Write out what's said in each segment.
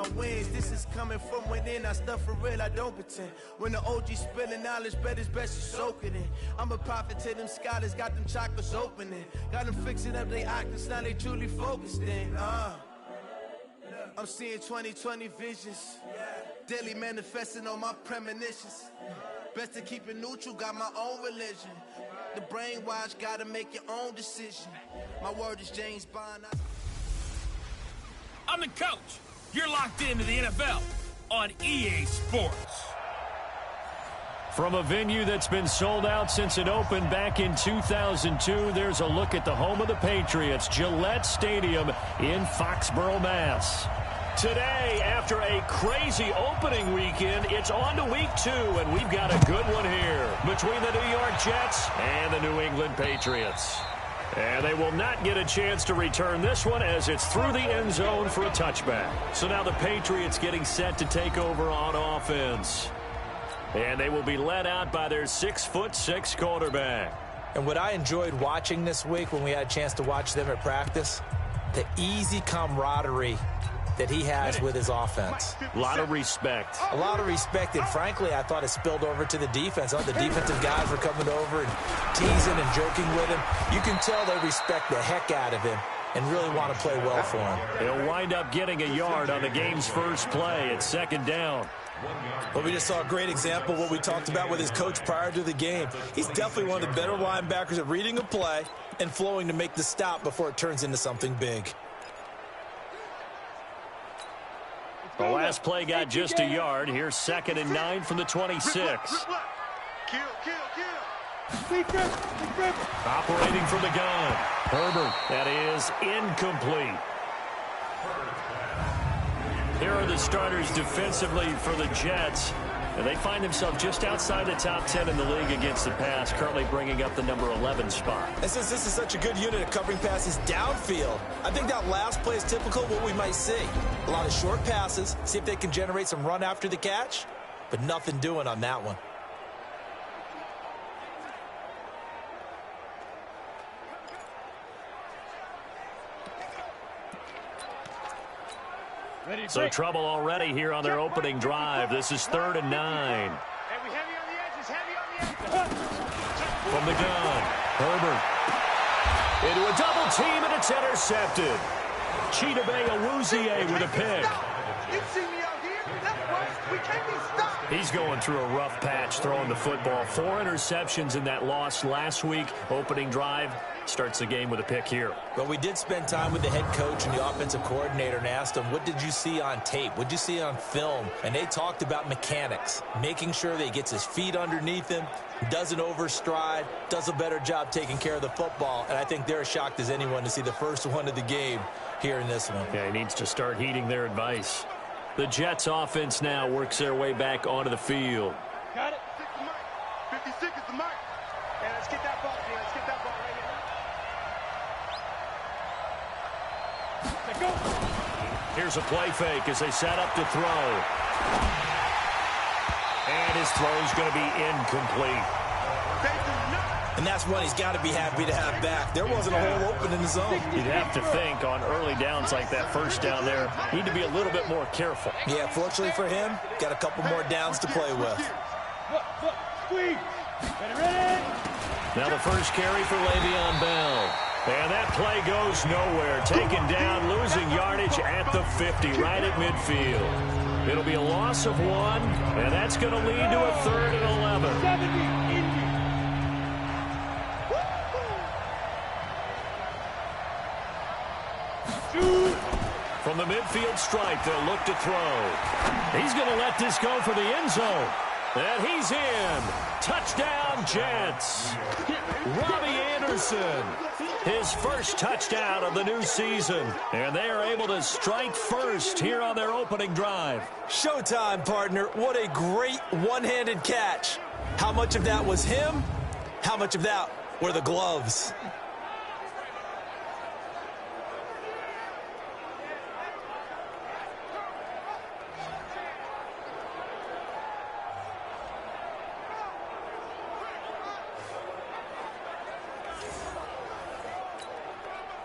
my wins. This is coming from within. I stuff for real, I don't pretend. When the OG spilling knowledge, bet it's best you soak it in. I'm a prophet to them scholars, got them chakras opening. Got them fixing up they octaves, now they truly focused in. I'm seeing 2020 visions. Daily manifesting on my premonitions. Best to keep it neutral, got my own religion. The brainwash, gotta make your own decision. My word is James Bond. I'm the coach. You're locked into the NFL on EA Sports. From a venue that's been sold out since it opened back in 2002, there's a look at the home of the Patriots, Gillette Stadium in Foxborough, Mass. Today, after a crazy opening weekend, it's on to week 2, and we've got a good one here between the New York Jets and the New England Patriots. And they will not get a chance to return this one as it's through the end zone for a touchback. So now the Patriots getting set to take over on offense. And they will be led out by their 6'6" quarterback. And what I enjoyed watching this week when we had a chance to watch them at practice, the easy camaraderie that he has with his offense. A lot of respect. A lot of respect, and frankly, I thought it spilled over to the defense. The defensive guys were coming over and teasing and joking with him. You can tell they respect the heck out of him and really want to play well for him. He'll wind up getting a yard on the game's first play at 2nd down. Well, we just saw a great example of what we talked about with his coach prior to the game. He's definitely one of the better linebackers at reading a play and flowing to make the stop before it turns into something big. The last play got just a yard. Here's 2nd and 9 from the 26. Operating from the gun. Herbert. That is incomplete. Here are the starters defensively for the Jets. And they find themselves just outside the top 10 in the league against the pass, currently bringing up the number 11 spot. And since this is such a good unit at covering passes downfield, I think that last play is typical of what we might see. A lot of short passes, see if they can generate some run after the catch, but nothing doing on that one. So trouble already here on their opening drive. This is 3rd and 9. From the gun, Herbert. Into a double team, and it's intercepted. Chidobe Awuzie with a pick. He's going through a rough patch throwing the football. 4 interceptions in that loss last week. Opening drive starts the game with a pick here. Well, we did spend time with the head coach and the offensive coordinator and asked them, what did you see on tape? What did you see on film? And they talked about mechanics, making sure that he gets his feet underneath him, doesn't overstride, does a better job taking care of the football. And I think they're as shocked as anyone to see the first one of the game here in this one. Yeah, he needs to start heeding their advice. The Jets offense now works their way back onto the field. Got it. 56 is the mark. And let's get that ball, man. Let's get that ball right here. Let's go. Here's a play fake as they set up to throw. And his throw's going to be incomplete. And that's one he's got to be happy to have back. There wasn't a hole open in the zone. You'd have to think on early downs like that first down there, need to be a little bit more careful. Yeah, fortunately for him, got a couple more downs to play with. Now the first carry for Le'Veon Bell. And that play goes nowhere. Taken down, losing yardage at the 50, right at midfield. It'll be a loss of 1, and that's going to lead to a 3rd and 11. From the midfield stripe, they'll look to throw. He's going to let this go for the end zone. And he's in. Touchdown, Jets. Robbie Anderson, his first touchdown of the new season. And they are able to strike first here on their opening drive. Showtime, partner. What a great one-handed catch. How much of that was him? How much of that were the gloves?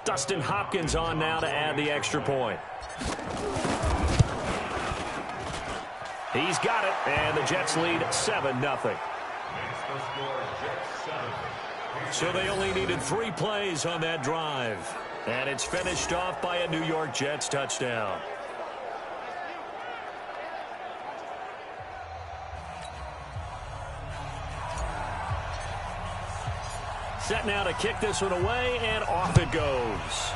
Dustin Hopkins on now to add the extra point. He's got it, and the Jets lead 7-0. So they only needed 3 plays on that drive. And it's finished off by a New York Jets touchdown. Set now to kick this one away, and off it goes.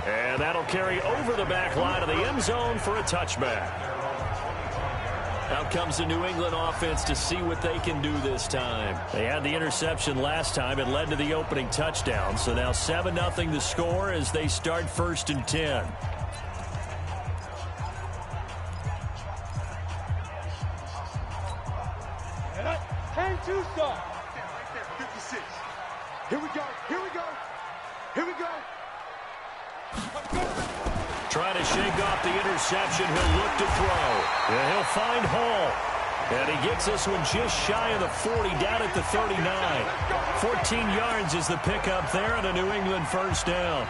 And that'll carry over the back line of the end zone for a touchback. Out comes the New England offense to see what they can do this time. They had the interception last time. It led to the opening touchdown. So now 7-0 the score as they start 1st and 10. Right there, 56. Here we go. Here we go. Here we go. Trying to shake off the interception. He'll look to throw. And he'll find Hall. And he gets this one just shy of the 40, down at the 39. 14 yards is the pickup there, and a New England first down.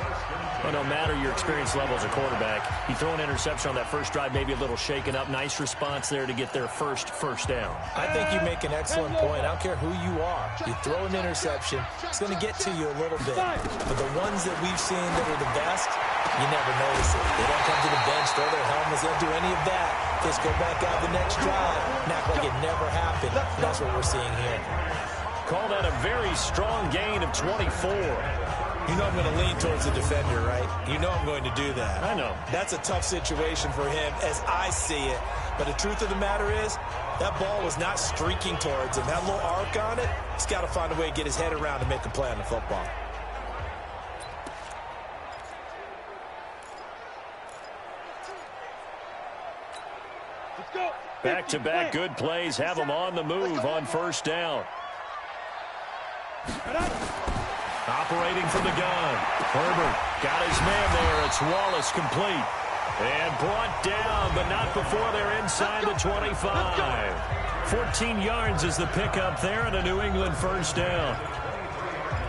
Well, no matter your experience level as a quarterback, you throw an interception on that first drive, maybe a little shaken up. Nice response there to get their first down. I think you make an excellent point. I don't care who you are. You throw an interception, it's going to get to you a little bit. But the ones that we've seen that are the best, you never notice it. They don't come to the bench, throw their helmets, they don't do any of that. Just go back out the next drive and act like it never happened. And that's what we're seeing here. Call that a very strong gain of 24. You know I'm going to lean towards the defender, right? You know I'm going to do that. I know. That's a tough situation for him as I see it. But the truth of the matter is, that ball was not streaking towards him. That little arc on it, he's got to find a way to get his head around and make a play on the football. Let's go. Back-to-back good plays have him on the move on first down. Operating from the gun. Herbert got his man there. It's Wallace complete. And brought down, but not before they're inside the 25. 14 yards is the pickup there, and a New England first down.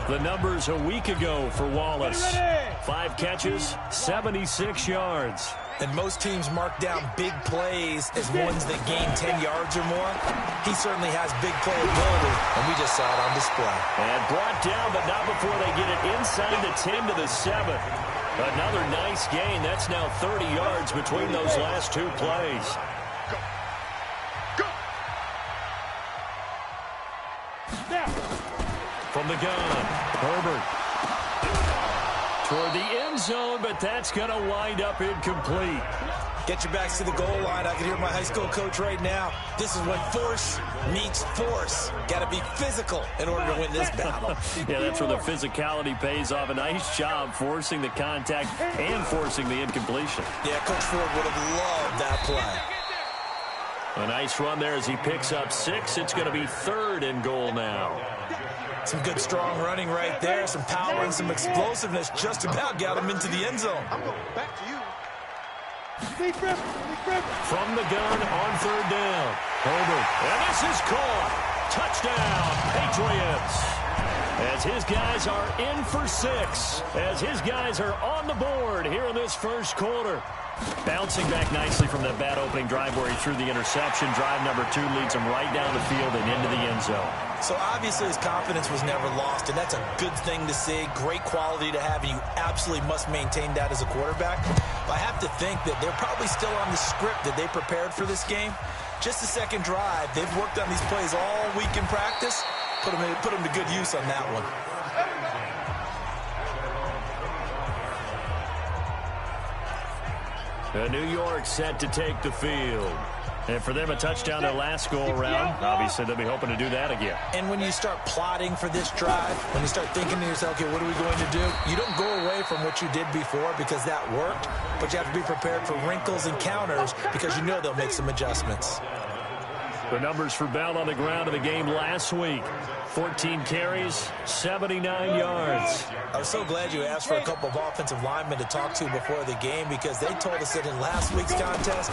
The numbers a week ago for Wallace. 5 catches, 76 yards. And most teams mark down big plays as ones that gain 10 yards or more. He certainly has big playability, and we just saw it on display. And brought down, but not before they get it inside the 10 to the 7. Another nice gain. That's now 30 yards between those last 2 plays. Go. From the gun, Herbert. Toward the end zone, but that's going to wind up incomplete. Get your backs to the goal line. I can hear my high school coach right now. This is when force meets force. Got to be physical in order to win this battle. Yeah, that's where the physicality pays off. A nice job forcing the contact and forcing the incompletion. Yeah, Coach Ford would have loved that play. A nice run there as he picks up 6. It's going to be 3rd and goal now. Some good, strong running right there. Some power and some explosiveness just about got him into the end zone. I'm going back to you. From the gun on 3rd down. Herbert. And this is caught. Touchdown, Patriots. As his guys are in for 6. As his guys are on the board here in this first quarter. Bouncing back nicely from that bad opening drive where he threw the interception. Drive number 2 leads him right down the field and into the end zone. So obviously his confidence was never lost, and that's a good thing to see. Great quality to have, and you absolutely must maintain that as a quarterback. But I have to think that they're probably still on the script that they prepared for this game. Just the second drive. They've worked on these plays all week in practice. Put them to good use on that one. New York set to take the field. And for them, a touchdown their last go-around. Obviously, they'll be hoping to do that again. And when you start plotting for this drive, when you start thinking to yourself, okay, what are we going to do? You don't go away from what you did before because that worked, but you have to be prepared for wrinkles and counters because you know they'll make some adjustments. The numbers for Bell on the ground in the game last week. 14 carries, 79 yards. I was so glad you asked for a couple of offensive linemen to talk to before the game because they told us that in last week's contest,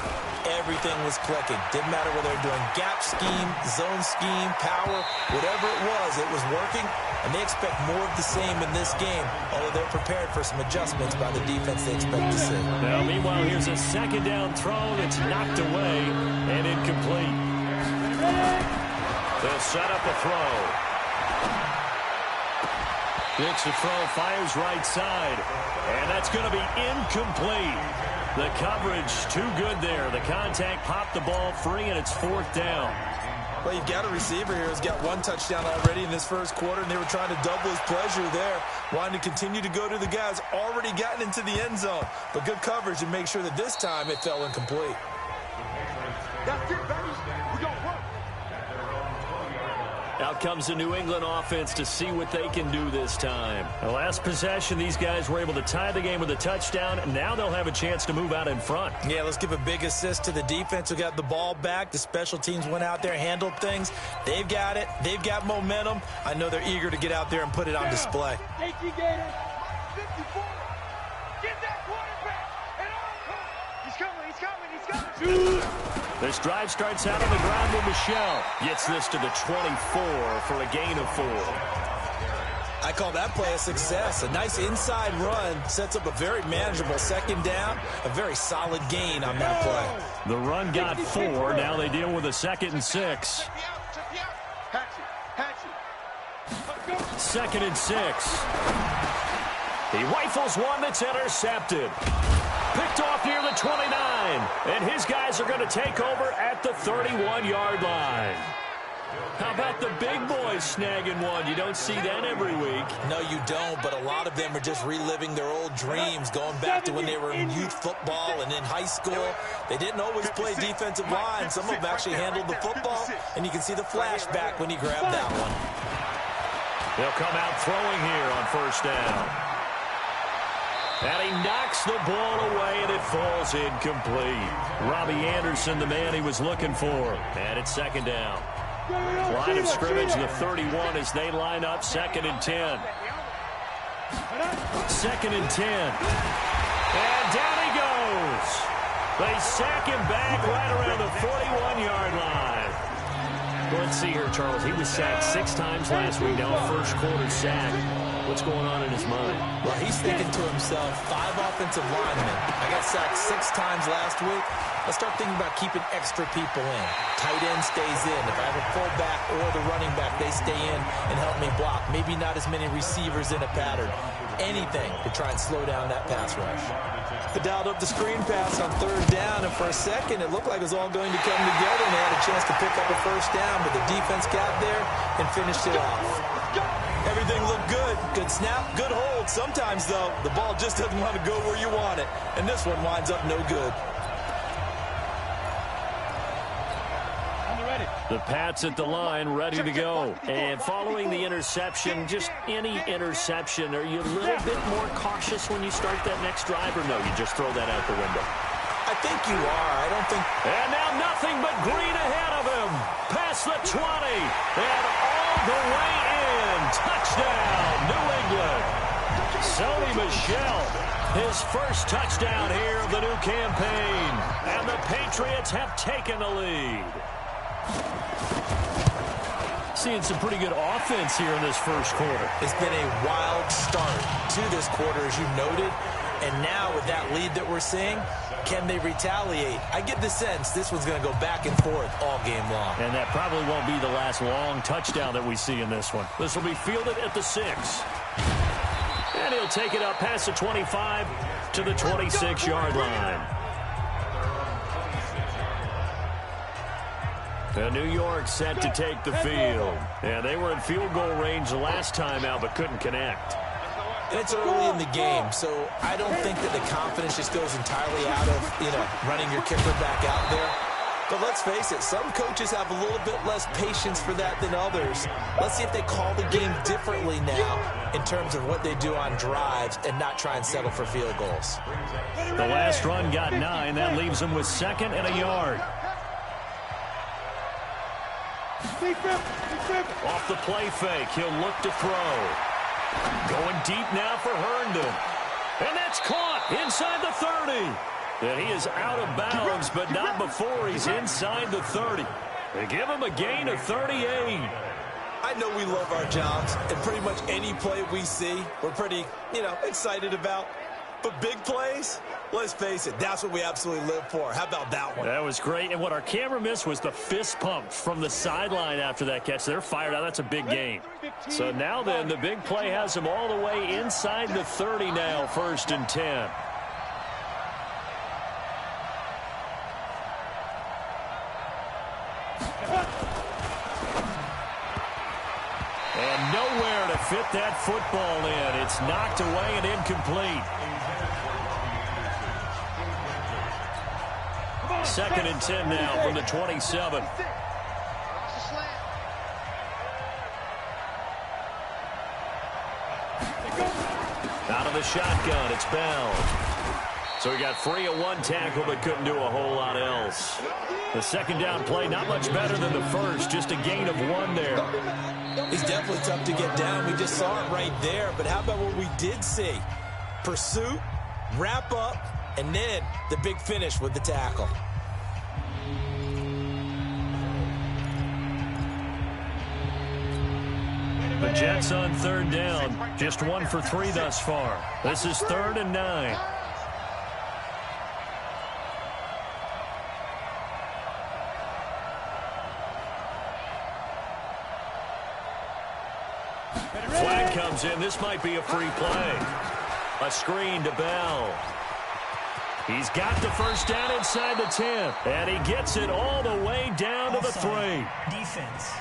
everything was clicking. Didn't matter whether they were doing gap scheme, zone scheme, power, whatever it was working. And they expect more of the same in this game, although they're prepared for some adjustments by the defense they expect to see. Now, meanwhile, here's a second down throw that's knocked away and incomplete. They'll set up a throw. Picks a throw, fires right side, and that's going to be incomplete. The coverage too good there. The contact popped the ball free, and it's fourth down. Well, you've got a receiver here who's got one touchdown already in this first quarter, and they were trying to double his pleasure there, wanting to continue to go to the guys already gotten into the end zone. But good coverage to make sure that this time it fell incomplete. That's it, baby. We gonna work. Out comes the New England offense to see what they can do this time. The last possession, these guys were able to tie the game with a touchdown, and now they'll have a chance to move out in front. Yeah, let's give a big assist to the defense who got the ball back. The special teams went out there, handled things. They've got it. They've got momentum. I know they're eager to get out there and put it on display. 80 Gators, 54. Get that quarterback. And he's coming, he's coming, he's coming. This drive starts out on the ground with Michelle. Gets this to the 24 for a gain of 4. I call that play a success. A nice inside run sets up a very manageable second down. A very solid gain on that play. The run got 4. Now they deal with a 2nd and 6. Second and 6. He rifles one that's intercepted. Picked off near the 29. And his guys are going to take over at the 31-yard line. How about the big boys snagging one? You don't see that every week. No, you don't, but a lot of them are just reliving their old dreams, going back to when they were in youth football and in high school. They didn't always play defensive line. Some of them actually handled the football, and you can see the flashback when he grabbed that one. They'll come out throwing here on first down. And he knocks the ball away, and it falls incomplete. Robbie Anderson, the man he was looking for. And it's second down. Line of scrimmage, the 31 as they line up, 2nd and 10. 2nd and 10. And down he goes. They sack him back right around the 41-yard line. Let's see here, Charles. He was sacked 6 times last week. Now a first quarter sack. What's going on in his mind? Well, he's thinking to himself, 5 offensive linemen. I got sacked 6 times last week. Let's start thinking about keeping extra people in. Tight end stays in. If I have a fullback or the running back, they stay in and help me block. Maybe not as many receivers in a pattern. Anything to try and slow down that pass rush. They dialed up the screen pass on 3rd down, and for a second, it looked like it was all going to come together, and they had a chance to pick up a first down, but the defense got there and finished it off. Everything looked good. Good snap, good hold. Sometimes, though, the ball just doesn't want to go where you want it, and this one winds up no good. The Pats at the line, ready to go. And following the interception, just any interception, are you a little bit more cautious when you start that next drive, or no, you just throw that out the window? I think you are. I don't think... And now nothing but green ahead of him. Past the 20. And all the way in. Touchdown, New England. Sony Michel, his first touchdown here of the new campaign. And the Patriots have taken the lead. Seeing some pretty good offense here in this first quarter. It's been a wild start to this quarter, as you noted. And now with that lead that we're seeing, can they retaliate? I get the sense this one's going to go back and forth all game long. And that probably won't be the last long touchdown that we see in this one. This will be fielded at the 6. And he'll take it up past the 25 to the 26-yard line. And New York set to take the field. Yeah, they were in field goal range the last time out, but couldn't connect. And it's early in the game, so I don't think that the confidence just goes entirely out of, running your kicker back out there. But let's face it, some coaches have a little bit less patience for that than others. Let's see if they call the game differently now in terms of what they do on drives and not try and settle for field goals. The last run got 9. That leaves them with 2nd and a yard. Off the play fake, he'll look to throw. Going deep now for Herndon. And that's caught inside the 30. And he is out of bounds, but not before he's inside the 30. They give him a gain of 38. I know we love our jobs, and pretty much any play we see, we're pretty, excited about. But big plays, let's face it, that's what we absolutely live for. How about that one? That was great. And what our camera missed was the fist pump from the sideline after that catch. They're fired out. That's a big gain. So now then, the big play has him all the way inside the 30 now, 1st and 10. And nowhere to fit that football in. It's knocked away and incomplete. 2nd and 10 now from the 27. Out of the shotgun, it's Bell. So he got free of one tackle but couldn't do a whole lot else. The second down play, not much better than the first, just a gain of 1 there. He's definitely tough to get down. We just saw it right there. But how about what we did see? Pursuit, wrap up, and then the big finish with the tackle. The Jets on 3rd down. Just 1 for 3 thus far. This is 3rd and 9. Flag comes in. This might be a free play. A screen to Bell. He's got the first down inside the 10. And he gets it all the way down to the 3. Defense.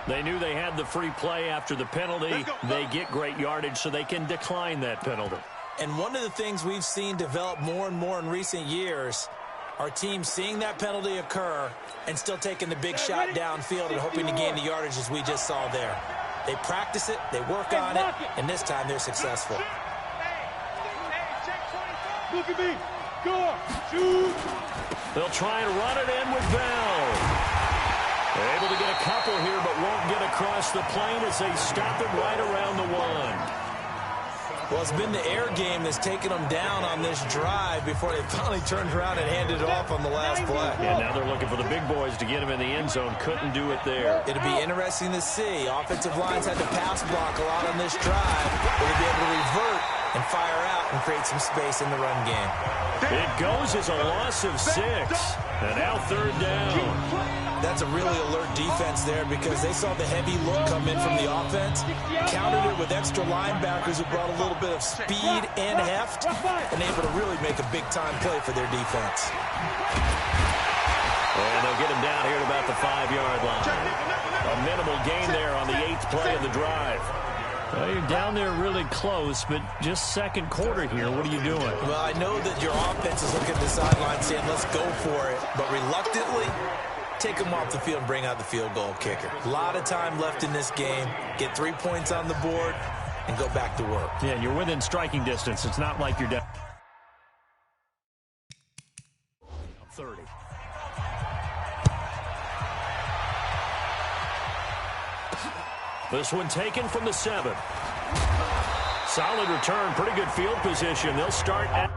They knew they had the free play after the penalty. They get great yardage, so they can decline that penalty. And one of the things we've seen develop more and more in recent years, our team seeing that penalty occur and still taking the big shot downfield and hoping to gain the yardage as we just saw there. They practice it, they work on it, and this time they're successful. Look at me. Go. Shoot. They'll try and run it in with Bell. They're able to get a couple here, but won't get across the plane as they stop it right around the 1. Well, it's been the air game that's taken them down on this drive before they finally turned around and handed it off on the last play. And now they're looking for the big boys to get him in the end zone. Couldn't do it there. It'll be interesting to see. Offensive lines had to pass block a lot on this drive. Will they be able to revert and fire out and create some space in the run game? It goes as a loss of 6. And now 3rd down. That's a really alert defense there because they saw the heavy look come in from the offense, countered it with extra linebackers who brought a little bit of speed and heft, and able to really make a big-time play for their defense. And they'll get him down here at about the 5-yard line. A minimal gain there on the 8th play of the drive. Well, you're down there really close, but just second quarter here. What are you doing? Well, I know that your offense is looking at the sideline saying, let's go for it, but reluctantly, take them off the field and bring out the field goal kicker. A lot of time left in this game. Get 3 points on the board and go back to work. Yeah, you're within striking distance. It's not like you're down 30. This one taken from the 7. Solid return, pretty good field position. They'll start at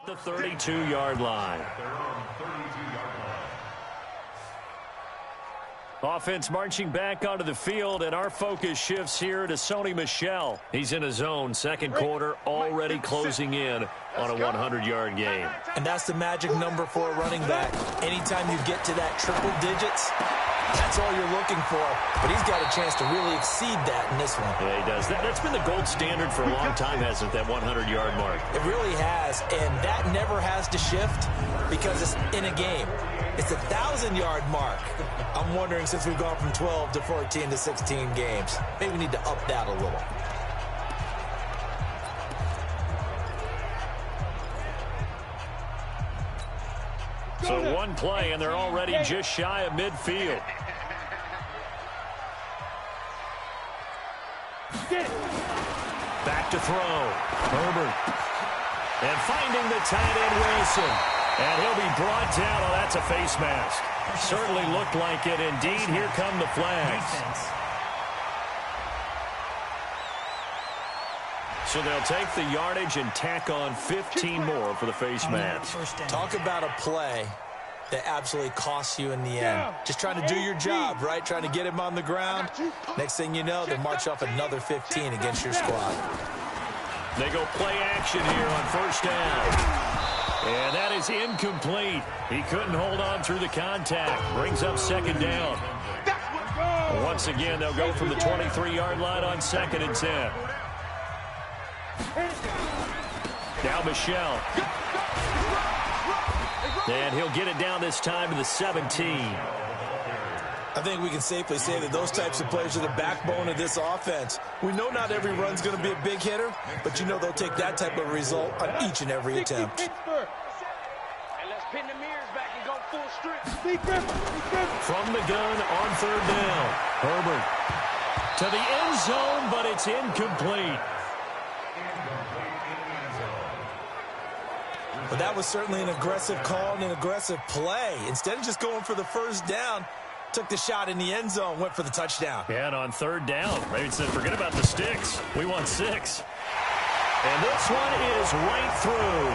The 32-yard line. Offense marching back onto the field, and our focus shifts here to Sony Michel. He's in his zone, second quarter, already closing in on a 100-yard game. And that's the magic number for a running back. Anytime you get to that triple digits, that's all you're looking for. But he's got a chance to really exceed that in this one. Yeah, he does. That's been the gold standard for a long time, hasn't it, that 100-yard mark? It really has, and that never has to shift because it's in a game. It's a 1,000-yard mark. I'm wondering, since we've gone from 12 to 14 to 16 games, maybe we need to up that a little. So one play, and they're already just shy of midfield. Back to throw. Herbert. And finding the tight end, Wilson. And he'll be brought down. Oh, that's a face mask. Certainly looked like it. Indeed, here come the flags. So they'll take the yardage and tack on 15 more for the face mask. Talk about a play that absolutely costs you in the end. Just trying to do your job, right? Trying to get him on the ground. Next thing you know, they march off another 15 against your squad. They go play action here on first down. And that is incomplete. He couldn't hold on through the contact. Brings up second down. Once again, they'll go from the 23-yard line on 2nd and 10. Now Michel. And he'll get it down this time to the 17. I think we can safely say that those types of plays are the backbone of this offense. We know not every run's going to be a big hitter, but you know they'll take that type of result on each and every attempt. And let's pin the mirrors back and go full strip. From the gun on third down. Herbert to the end zone, but it's incomplete. But that was certainly an aggressive call and an aggressive play. Instead of just going for the first down, took the shot in the end zone, went for the touchdown. Yeah, and on third down, maybe said, forget about the sticks. We want 6. And this one is right through.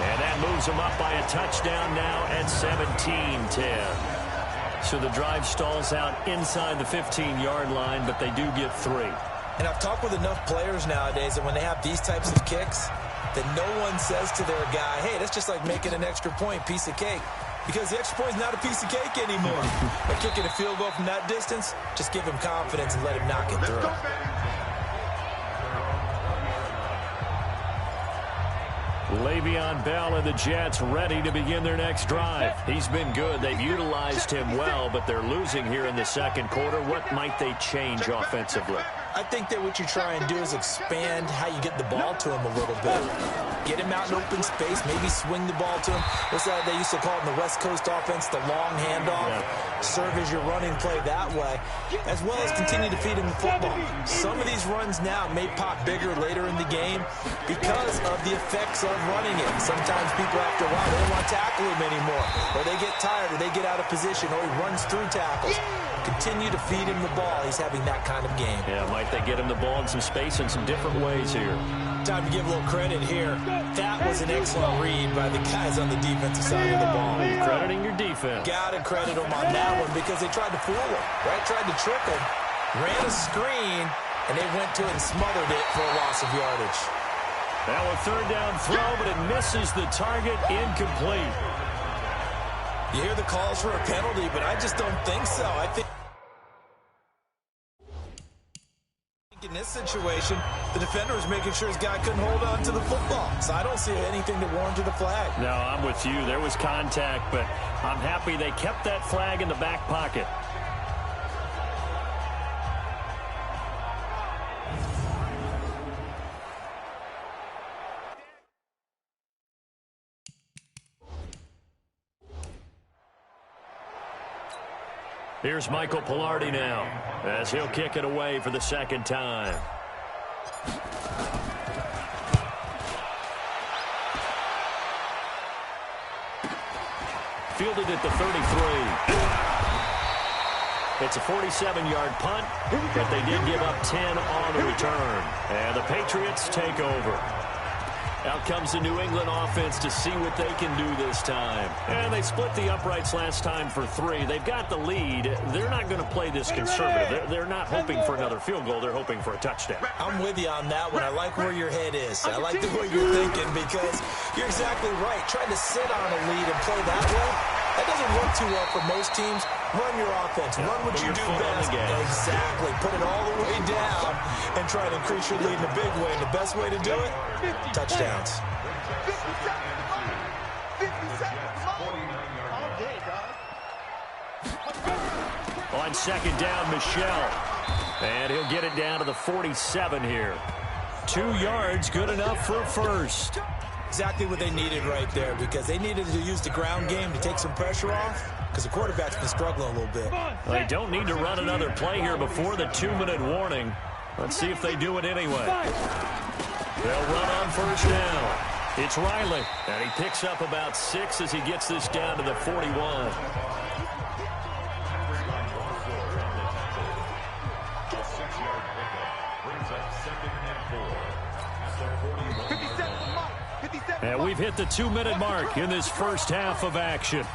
And that moves them up by a touchdown now at 17-10. So the drive stalls out inside the 15-yard line, but they do get 3. And I've talked with enough players nowadays that when they have these types of kicks, that no one says to their guy, hey, that's just like making an extra point, piece of cake. Because the extra point is not a piece of cake anymore. By kicking a field goal from that distance, just give him confidence and let him knock it through. Le'Veon Bell and the Jets ready to begin their next drive. He's been good. They've utilized him well, but they're losing here in the second quarter. What might they change offensively? I think that what you try and do is expand how you get the ball to him a little bit. Get him out in open space, maybe swing the ball to him. What's that they used to call it in the West Coast offense, the long handoff? Yeah. Serve as your running play that way, as well as continue to feed him the football. Some of these runs now may pop bigger later in the game because of the effects of running it. Sometimes people after a while, they don't want to tackle him anymore, or they get tired, or they get out of position, or he runs through tackles. Continue to feed him the ball. He's having that kind of game. Yeah, might they get him the ball in some space in some different ways here. Time to give a little credit here. That was an excellent read by the guys on the defensive side of the ball. Crediting your defense. Got to credit them on that one because they tried to fool him, right? Tried to trick him. Ran a screen, and they went to it and smothered it for a loss of yardage. Now a third down throw, but it misses the target, incomplete. You hear the calls for a penalty, but I just don't think so. I think in this situation, the defender is making sure his guy couldn't hold on to the football. So I don't see anything to warrant a flag. No, I'm with you. There was contact, but I'm happy they kept that flag in the back pocket. Here's Michael Pilardi now, as he'll kick it away for the second time. Fielded at the 33. It's a 47-yard punt, but they did give up 10 on the return. And the Patriots take over. Out comes the New England offense to see what they can do this time. And they split the uprights last time for 3. They've got the lead. They're not going to play this conservative. They're not hoping for another field goal. They're hoping for a touchdown. I'm with you on that one. I like where your head is. I like the way you're thinking because you're exactly right. Trying to sit on a lead and play that way, that doesn't work too well for most teams. Run your offense. Run what you do best. Exactly. Put it all the way down and try to increase your lead in a big way. And the best way to do it, touchdowns. 50 seconds. All day, dog. On second down, Michelle. And he'll get it down to the 47 here. 2 yards, good enough for a first. Exactly what they needed right there because they needed to use the ground game to take some pressure off because the quarterback's been struggling a little bit. Well, they don't need to run another play here before the 2-minute warning. Let's see if they do it anyway. They'll run on first down. It's Riley, and he picks up about 6 as he gets this down to the 41. And we've hit the 2-minute mark in this first half of action.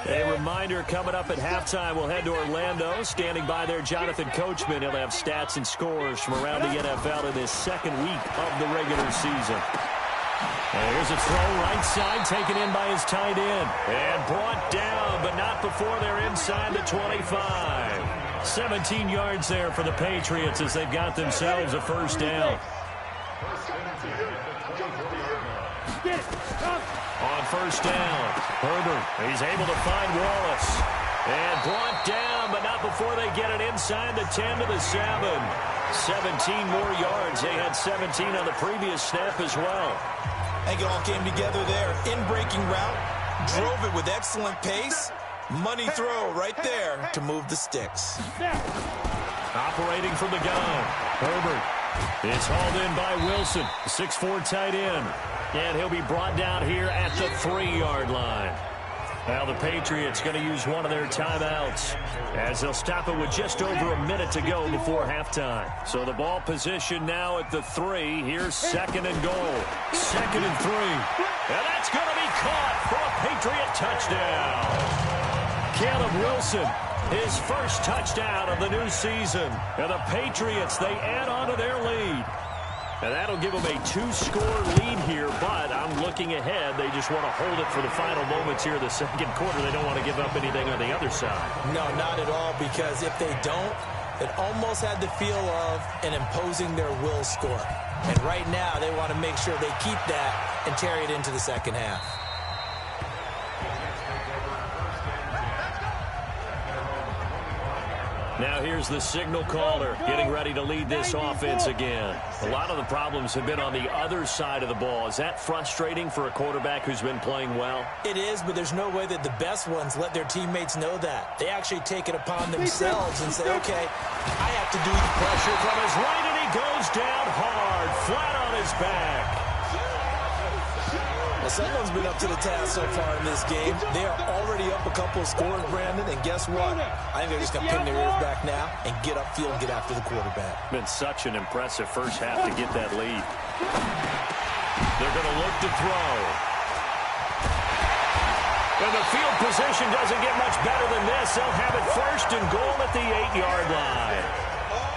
A reminder coming up at halftime, we'll head to Orlando. Standing by there, Jonathan Coachman. He'll have stats and scores from around the NFL in his second week of the regular season. And here's a throw right side, taken in by his tight end. And brought down, but not before they're inside the 25. 17 yards there for the Patriots as they've got themselves a first down. On first down, Herbert, he's able to find Wallace. And brought down, but not before they get it inside the 10 to the 7. 17 more yards. They had 17 on the previous snap as well. I think it all came together there. In-breaking route, drove it with excellent pace. Money throw right there to move the sticks. Operating from the gun, Herbert is hauled in by Wilson, 6'4" tight end. And he'll be brought down here at the 3-yard line. Now the Patriots going to use one of their timeouts as they'll stop it with just over a minute to go before halftime. So the ball position now at the 3. Here's second and goal. 2nd and 3. And that's going to be caught for a Patriot touchdown. Caleb Wilson, his first touchdown of the new season. And the Patriots, they add on to their lead. And that'll give them a 2-score lead here, but I'm looking ahead. They just want to hold it for the final moments here of the second quarter. They don't want to give up anything on the other side. No, not at all, because if they don't, it almost had the feel of an imposing their will score. And right now, they want to make sure they keep that and carry it into the second half. Now here's the signal caller getting ready to lead this offense again. A lot of the problems have been on the other side of the ball. Is that frustrating for a quarterback who's been playing well? It is, but there's no way that the best ones let their teammates know that. They actually take it upon themselves and say, okay, I have to do the pressure from his right, and he goes down hard, flat on his back. Well, someone's been up to the task so far in this game. They are already up a couple of scores, Brandon, and guess what? I think they're just going to pin their ears back now and get upfield and get after the quarterback. Been such an impressive first half to get that lead. They're going to look to throw. And the field position doesn't get much better than this. They'll have it first and goal at the 8-yard line.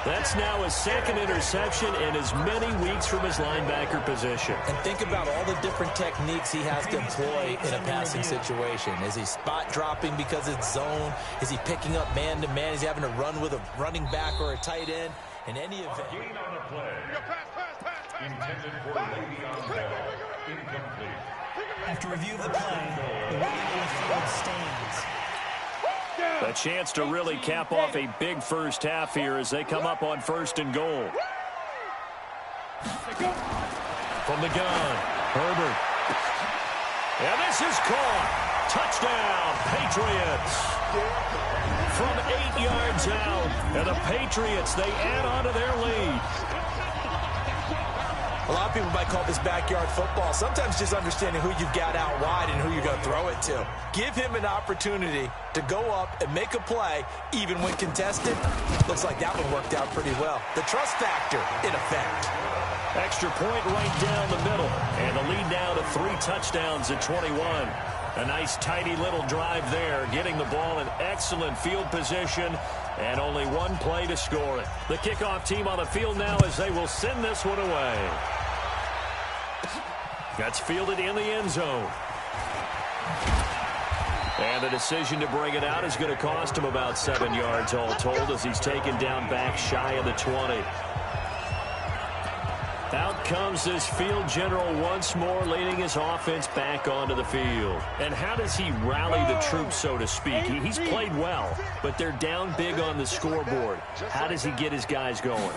That's now his second interception in as many weeks from his linebacker position. And think about all the different techniques he has to employ in a passing situation. Is he spot dropping because it's zone? Is he picking up man-to-man? Is he having to run with a running back or a tight end? In any event. Gain on the play. Intended for Le'Veon Bell. Incomplete. After review of the play, the waiting on the field stands. A chance to really cap off a big first half here as they come up on first and goal. From the gun, Herbert. And this is caught. Touchdown, Patriots. From 8 yards out. And the Patriots, they add on to their lead. A lot of people might call this backyard football. Sometimes just understanding who you've got out wide and who you're going to throw it to. Give him an opportunity to go up and make a play, even when contested. Looks like that one worked out pretty well. The trust factor, in effect. Extra point right down the middle. And the lead now to 3 touchdowns at 21. A nice, tidy little drive there, getting the ball in excellent field position, and only one play to score it. The kickoff team on the field now as they will send this one away. That's fielded in the end zone. And the decision to bring it out is going to cost him about 7 yards all told as he's taken down back shy of the 20. Out comes this field general once more, leading his offense back onto the field. And how does he rally the troops, so to speak? He's played well, but they're down big on the scoreboard. How does he get his guys going?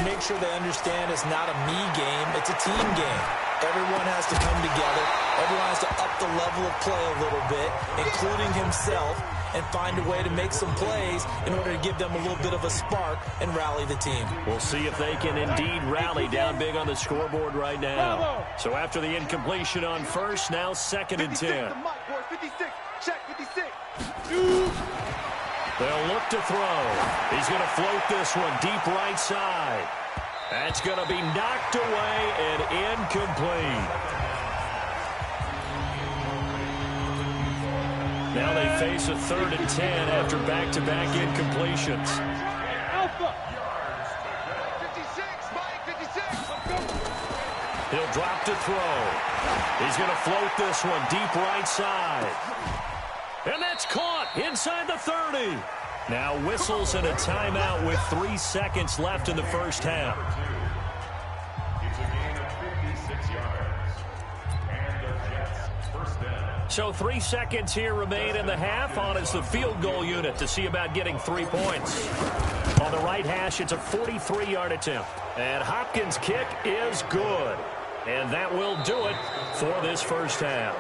Make sure they understand it's not a me game, it's a team game. Everyone has to come together. Everyone has to up the level of play a little bit, including himself, and find a way to make some plays in order to give them a little bit of a spark and rally the team. We'll see if they can indeed rally down big on the scoreboard right now. So after the incompletion on first, now 2nd and 10. 56, check 56. They'll look to throw. He's going to float this one deep right side. That's going to be knocked away and incomplete. Now they face a 3rd and 10 after back-to-back incompletions. Alpha. 56, Mike, 56. He'll drop to throw. He's going to float this one deep right side. And that's caught inside the 30. Now whistles and a timeout with 3 seconds left in the first half. It's a gain of 56 yards. And the Jets first down. So 3 seconds here remain in the half. On is the field goal unit to see about getting 3 points. On the right hash, it's a 43-yard attempt. And Hopkins' kick is good. And that will do it for this first half.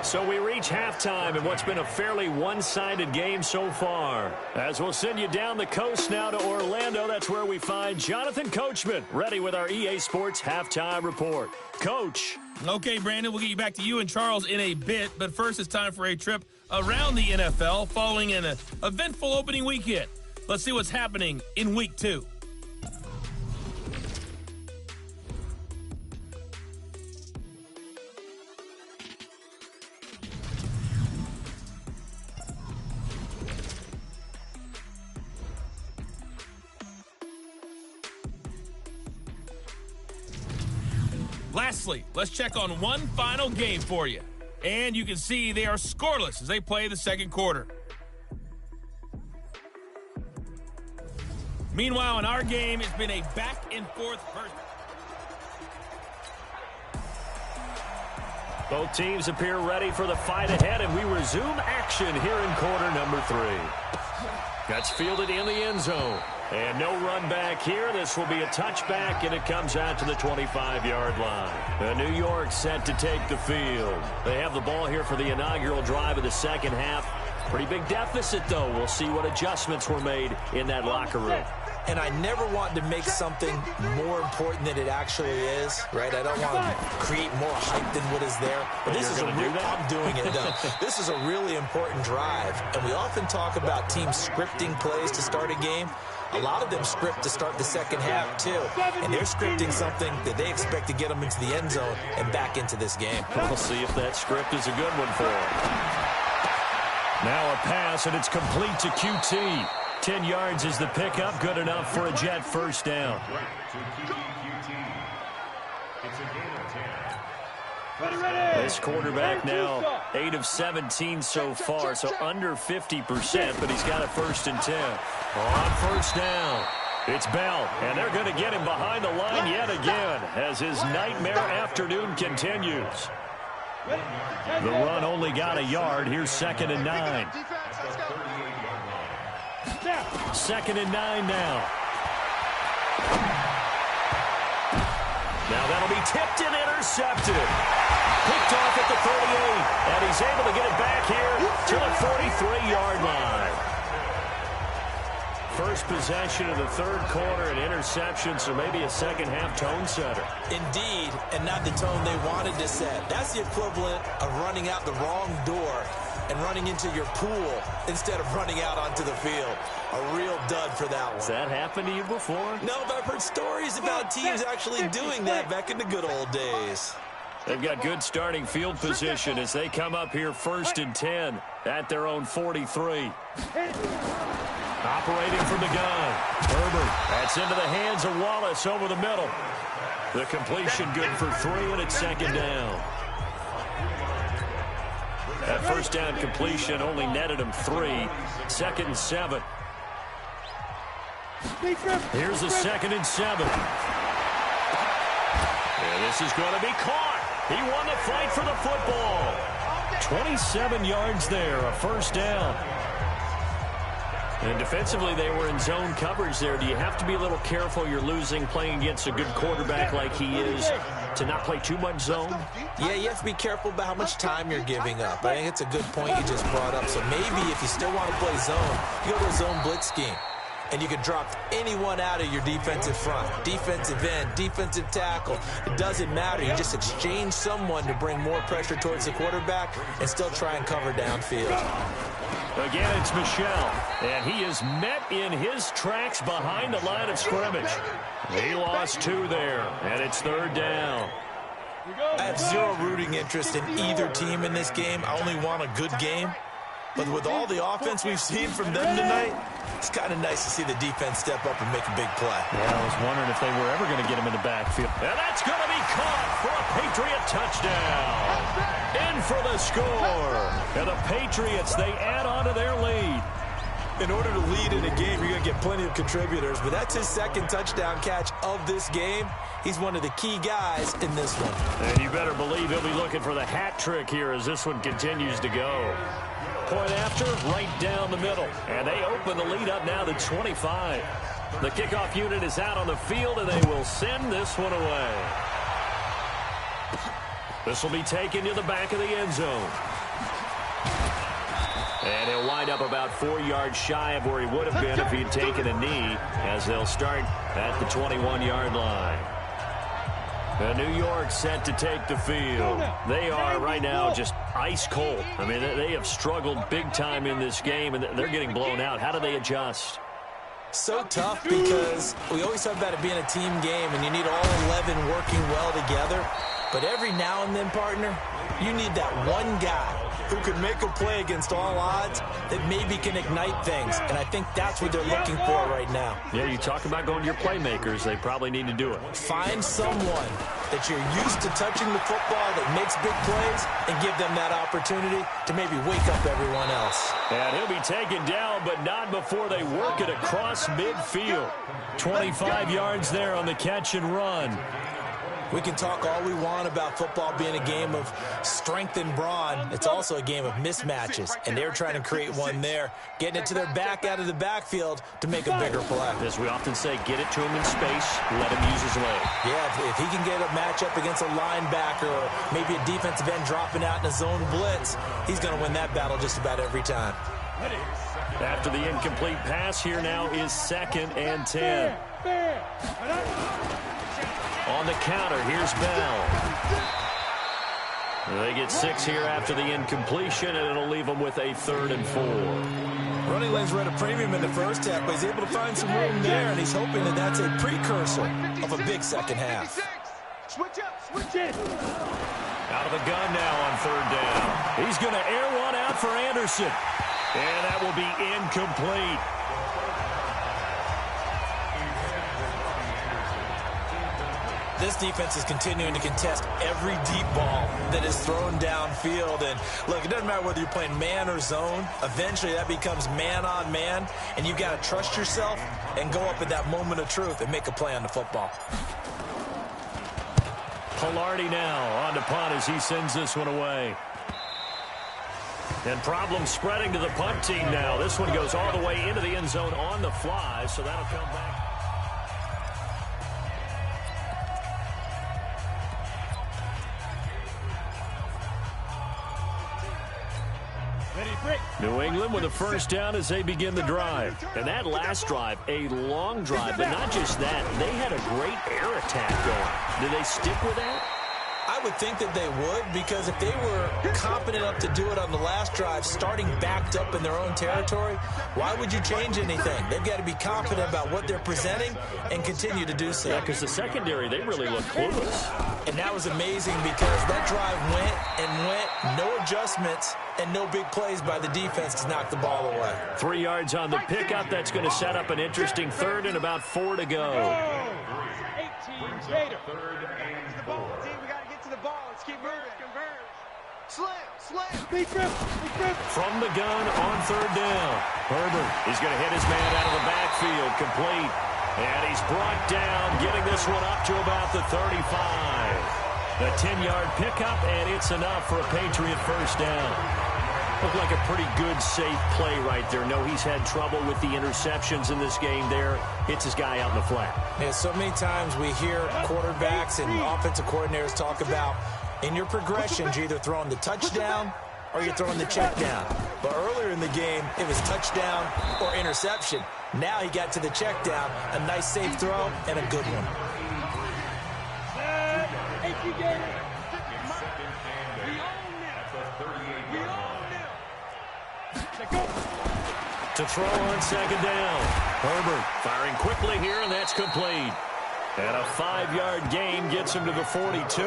So we reach halftime in what's been a fairly one-sided game so far. As we'll send you down the coast now to Orlando, that's where we find Jonathan Coachman, ready with our EA Sports Halftime Report. Coach. Okay, Brandon, we'll get you back to you and Charles in a bit, but first it's time for a trip around the NFL following an eventful opening weekend. Let's see what's happening in Week 2. Lastly, let's check on one final game for you. And you can see they are scoreless as they play the second quarter. Meanwhile, in our game, it's been a back-and-forth first. Both teams appear ready for the fight ahead, and we resume action here in quarter number 3. That's fielded in the end zone. And no run back here. This will be a touchback, and it comes out to the 25-yard line. New York set to take the field. They have the ball here for the inaugural drive of the second half. Pretty big deficit, though. We'll see what adjustments were made in that locker room. And I never want to make something more important than it actually is, right? I don't want to create more hype than what is there. But this is I'm doing it, though. This is a really important drive. And we often talk about teams scripting plays to start a game. A lot of them script to start the second half, too. And they're scripting something that they expect to get them into the end zone and back into this game. We'll see if that script is a good one for them. Now a pass, and it's complete to QT. 10 yards is the pickup. Good enough for a Jet first down. This quarterback now 8 of 17 so far, so under 50%, but he's got a 1st and 10. On first down, it's Bell, and they're going to get him behind the line yet again as his nightmare afternoon continues. The run only got a yard. Here's 2nd and 9. 2nd and 9 now. Now that'll be tipped and intercepted. Picked off at the 38, and he's able to get it back here to the 43-yard line. first possession of the third quarter, an interception, so maybe a second-half tone setter. Indeed, and not the tone they wanted to set. That's the equivalent of running out the wrong door and running into your pool instead of running out onto the field. A real dud for that one. Has that happened to you before? No, but I've heard stories about teams actually doing that back in the good old days. They've got good starting field position as they come up here 1st and 10 at their own 43. Operating from the gun. Herbert. That's into the hands of Wallace over the middle. The completion good for 3, and it's second down. That first down completion only netted him 3. 2nd and 7. Here's the 2nd and 7. And this is going to be caught. He won the fight for the football. 27 yards there, a first down. And defensively, they were in zone coverage there. Do you have to be a little careful? You're losing playing against a good quarterback like he is to not play too much zone? Yeah, you have to be careful about how much time you're giving up. I think it's a good point you just brought up. So maybe if you still want to play zone, you go to a zone blitz scheme. And you can drop anyone out of your defensive front. Defensive end, defensive tackle. It doesn't matter. You just exchange someone to bring more pressure towards the quarterback and still try and cover downfield. Again, it's Michel. And he is met in his tracks behind the line of scrimmage. He lost 2 there, and it's 3rd down. I have zero rooting interest in either team in this game. I only want a good game. But with all the offense we've seen from them tonight, it's kind of nice to see the defense step up and make a big play. Yeah, I was wondering if they were ever going to get him in the backfield. And that's going to be caught for a Patriot touchdown. In for the score. And the Patriots, they add on to their lead. In order to lead in a game, you're going to get plenty of contributors. But that's his 2nd touchdown catch of this game. He's one of the key guys in this one. And you better believe he'll be looking for the hat trick here as this one continues to go. Point after, right down the middle. And they open the lead up now to 25. The kickoff unit is out on the field, and they will send this one away. This will be taken to the back of the end zone. And he'll wind up about 4 yards shy of where he would have been if he had taken a knee, as they'll start at the 21-yard line. New York set to take the field. They are right now just ice cold. I mean, they have struggled big time in this game, and they're getting blown out. How do they adjust? So tough because we always talk about it being a team game, and you need all 11 working well together. But every now and then, partner, you need that one guy who can make a play against all odds that maybe can ignite things. And I think that's what they're looking for right now. Yeah, you talk about going to your playmakers. They probably need to do it. Find someone that you're used to touching the football that makes big plays and give them that opportunity to maybe wake up everyone else. And he'll be taken down, but not before they work it across midfield. 25 yards there on the catch and run. We can talk all we want about football being a game of strength and brawn. It's also a game of mismatches, and they're trying to create one there, getting it to their back out of the backfield to make a bigger play. As we often say, get it to him in space, let him use his leg. Yeah, if he can get a matchup against a linebacker or maybe a defensive end dropping out in a zone blitz, he's going to win that battle just about every time. After the incomplete pass, here now is 2nd and 10. On the counter, here's Bell. They get 6 here after the incompletion, and it'll leave them with a 3rd and 4. Running lanes were at a premium in the first half, but he's able to find some room there, and he's hoping that that's a precursor of a big second half. Switch up, switch in. Out of the gun now on 3rd down. He's going to air one out for Anderson, and that will be incomplete. This defense is continuing to contest every deep ball that is thrown downfield. And look, it doesn't matter whether you're playing man or zone. Eventually, that becomes man on man. And you've got to trust yourself and go up at that moment of truth and make a play on the football. Pilardi now on to punt as he sends this one away. And problems spreading to the punt team now. This one goes all the way into the end zone on the fly, so that'll come back. New England with a first down as they begin the drive. And that last drive, a long drive, but not just that. They had a great air attack going. Do they stick with that? I would think that they would, because if they were confident enough to do it on the last drive, starting backed up in their own territory, why would you change anything? They've got to be confident about what they're presenting and continue to do so. Yeah, because the secondary, they really look clueless. And that was amazing because that drive went, no adjustments, and no big plays by the defense to knock the ball away. 3 yards on the pickup. That's going to set up an interesting third and about 4 to go. 18 Gator. Let's keep moving. Slam. From the gun on third down. Herbert is going to hit his man out of the backfield. Complete. And he's brought down, getting this one up to about the 35. A 10-yard pickup, and it's enough for a Patriot first down. Looked like a pretty good, safe play right there. No, he's had trouble with the interceptions in this game there. Hits his guy out in the flat. Yeah, so many times we hear quarterbacks and offensive coordinators talk about in your progressions, you're either throwing the touchdown or you're throwing the check down. But earlier in the game, it was touchdown or interception. Now he got to the check down, a nice safe throw, and a good one. To throw on second down. Herbert firing quickly here, and that's complete. And a 5-yard gain gets him to the 42.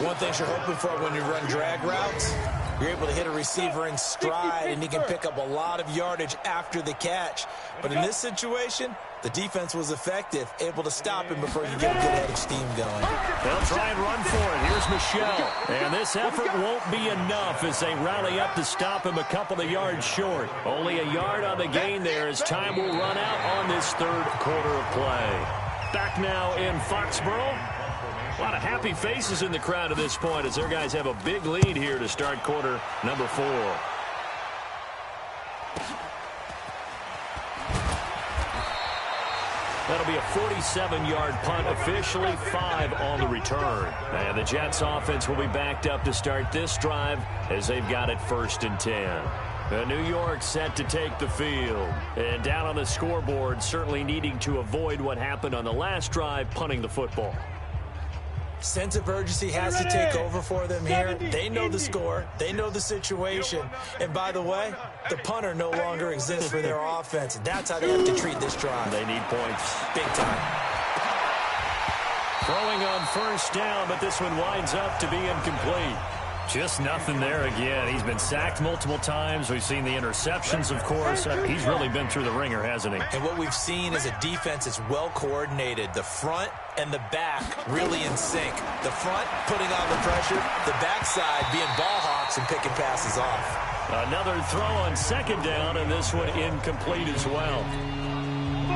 One thing you're hoping for when you run drag routes, you're able to hit a receiver in stride, and he can pick up a lot of yardage after the catch. But in this situation, the defense was effective, able to stop him before you get a good head of steam going. They'll try and run for it. Here's Michelle. And this effort won't be enough as they rally up to stop him a couple of yards short. Only a yard on the gain there as time will run out on this third quarter of play. Back now in Foxborough. A lot of happy faces in the crowd at this point as their guys have a big lead here to start quarter number 4. That'll be a 47-yard punt, officially 5 on the return. And the Jets offense will be backed up to start this drive as they've got it 1st and 10. New York set to take the field. And down on the scoreboard, certainly needing to avoid what happened on the last drive, punting the football. Sense of urgency has to take over for them here. They know the score. They know the situation. And by the way, the punter no longer exists for their offense. That's how they have to treat this drive. They need points. Big time. Throwing on first down, but this one winds up to be incomplete. Just nothing there again. He's been sacked multiple times. We've seen the interceptions, of course. He's really been through the ringer, hasn't he? And what we've seen is a defense that's well coordinated. The front and the back really in sync. The front putting on the pressure, the backside being ball hawks and picking passes off. Another throw on second down, and this one incomplete as well.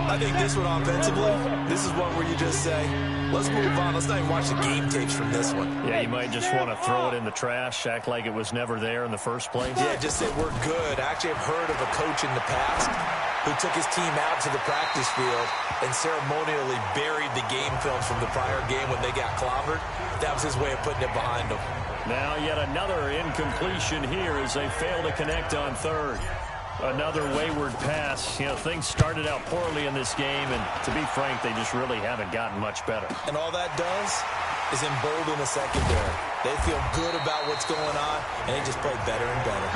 I think this one offensively, this is one where you just say, let's move on. Let's not even watch the game tapes from this one. Yeah, you might just want to throw it in the trash, act like it was never there in the first place. Yeah, just say we're good. I actually have heard of a coach in the past who took his team out to the practice field and ceremonially buried the game films from the prior game when they got clobbered. That was his way of putting it behind them. Now yet another incompletion here as they fail to connect on third. Another wayward pass. You know, things started out poorly in this game, and to be frank, they just really haven't gotten much better. And all that does is embolden the secondary. They feel good about what's going on, and they just play better and better.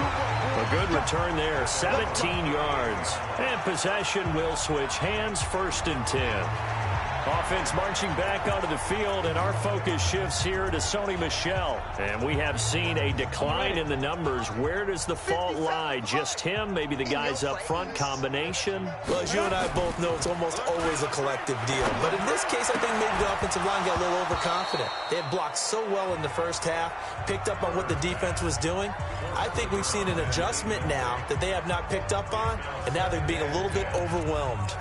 A good return there, 17 yards. And possession will switch hands, 1st and 10. Offense marching back onto the field, and our focus shifts here to Sony Michel. And we have seen a decline in the numbers. Where does the fault lie? Just him? Maybe the guys up front? Combination? Well, as you and I both know, it's almost always a collective deal. But in this case, I think maybe the offensive line got a little overconfident. They had blocked so well in the first half, picked up on what the defense was doing. I think we've seen an adjustment now that they have not picked up on, and now they're being a little bit overwhelmed.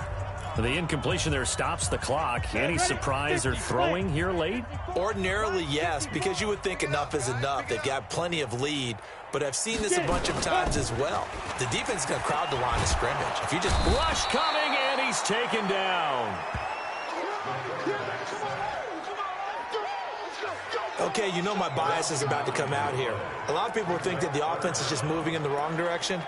The incompletion there stops the clock. Any surprise they're throwing here late? Ordinarily, yes, because you would think enough is enough. They've got plenty of lead, but I've seen this a bunch of times as well. The defense is going to crowd the line of scrimmage. If you just rush coming, and he's taken down. Okay, you know my bias is about to come out here. A lot of people think that the offense is just moving in the wrong direction.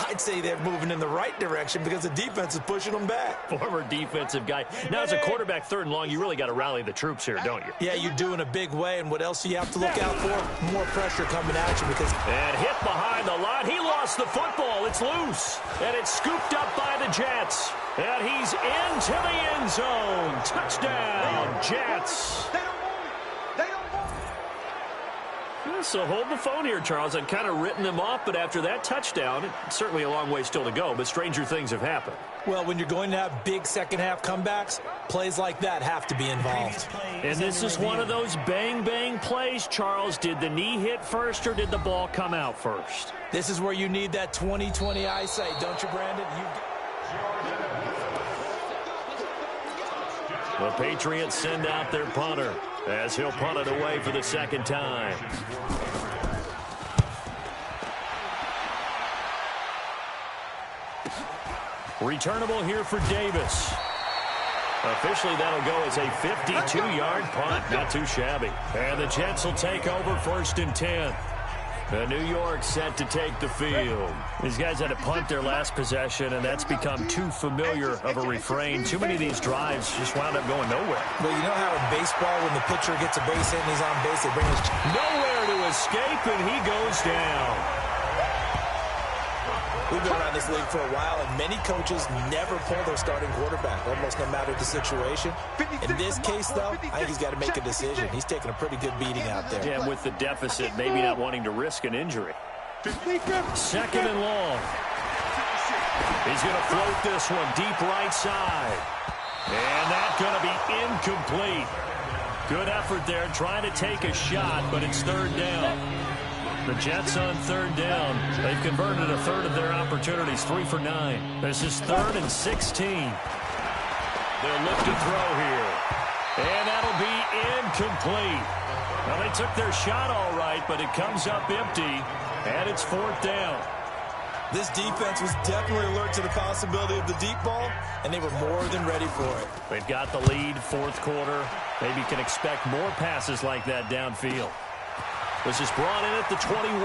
I'd say they're moving in the right direction because the defense is pushing them back. Former defensive guy. Now, as a quarterback, 3rd and long, you really got to rally the troops here, don't you? Yeah, you do in a big way. And what else do you have to look out for? More pressure coming at you because... And hit behind the line. He lost the football. It's loose. And it's scooped up by the Jets. And he's into the end zone. Touchdown, Jets. So hold the phone here, Charles. I'd kind of written them off, but after that touchdown, it's certainly a long way still to go, but stranger things have happened. Well, when you're going to have big second-half comebacks, plays like that have to be involved. And this is one of those bang-bang plays, Charles. Did the knee hit first or did the ball come out first? This is where you need that 20/20 eyesight, don't you, Brandon? The Patriots send out their punter as he'll punt it away for the 2nd time. Returnable here for Davis. Officially, that'll go as a 52-yard punt. Not too shabby. And the Jets will take over 1st and 10. New York set to take the field. These guys had to punt their last possession, and that's become too familiar of a refrain. Too many of these drives just wound up going nowhere. Well, you know how in baseball, when the pitcher gets a base hit and he's on base, they bring his... Nowhere to escape, and he goes down. We've been around this league for a while, and many coaches never pull their starting quarterback, almost no matter the situation. In this case, though, I think he's got to make a decision. He's taking a pretty good beating out there. Yeah, with the deficit, maybe not wanting to risk an injury. 2nd and long. He's going to float this one deep right side. And that's going to be incomplete. Good effort there, trying to take a shot, but it's 3rd down. The Jets on 3rd down. They've converted a 1/3 of their opportunities, 3 for 9. This is 3rd and 16. They'll look to throw here. And that'll be incomplete. Well, they took their shot all right, but it comes up empty, and it's 4th down. This defense was definitely alert to the possibility of the deep ball, and they were more than ready for it. They've got the lead, 4th quarter. Maybe can expect more passes like that downfield. This is brought in at the 21.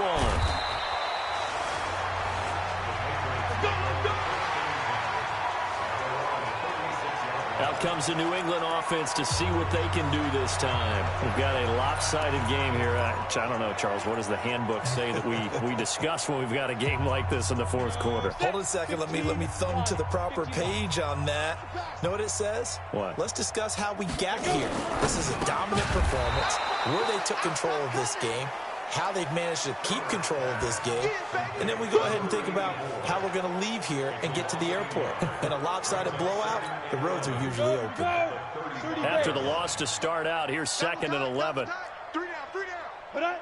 Out comes the New England offense to see what they can do this time. We've got a lopsided game here. I don't know, Charles, what does the handbook say that we discuss when we've got a game like this in the 4th quarter? Hold on a second. Let me thumb to the proper page on that. Know what it says? What? Let's discuss how we got here. This is a dominant performance, where they took control of this game, how they've managed to keep control of this game, and then we go ahead and think about how we're going to leave here and get to the airport. In a lopsided blowout, the roads are usually open. After the loss to start out, here's 2nd and 11. 3 down.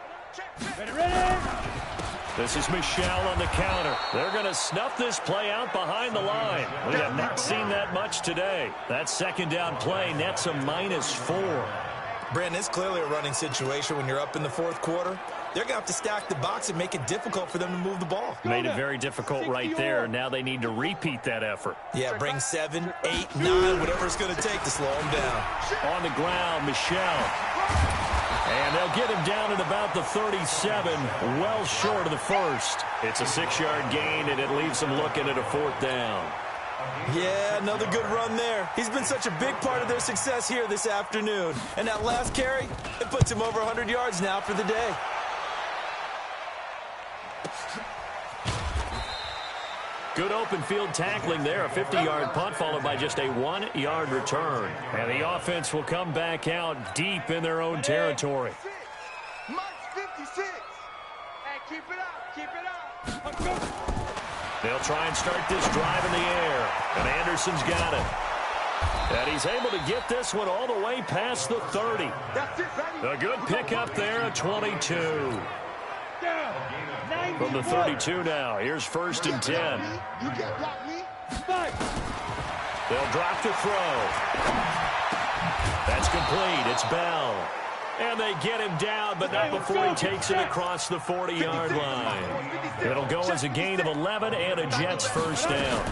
Ready. This is Michelle on the counter. They're going to snuff this play out behind the line. We have not seen that much today. That 2nd down play nets a -4. Brandon, it's clearly a running situation when you're up in the 4th quarter. They're going to have to stack the box and make it difficult for them to move the ball. Made it very difficult right there. Now they need to repeat that effort. Yeah, bring 7, 8, 9, whatever it's going to take to slow them down. On the ground, Michelle. And they'll get him down at about the 37, well short of the 1st. It's a 6-yard gain, and it leaves them looking at a 4th down. Yeah, another good run there. He's been such a big part of their success here this afternoon. And that last carry, it puts him over 100 yards now for the day. Good open field tackling there. A 50-yard punt followed by just a 1-yard return. And the offense will come back out deep in their own territory. Mike's 56. Hey, keep it up. Let's go. They'll try and start this drive in the air. And Anderson's got it. And he's able to get this one all the way past the 30. That's it, baby. A good pickup there at 22. From the 32 now. Here's 1st and 10. You can't block me. Fight. They'll drop to throw. That's complete. It's Bell. And they get him down, but not before he takes it across the 40-yard line. It'll go as a gain of 11 and a Jets 1st down.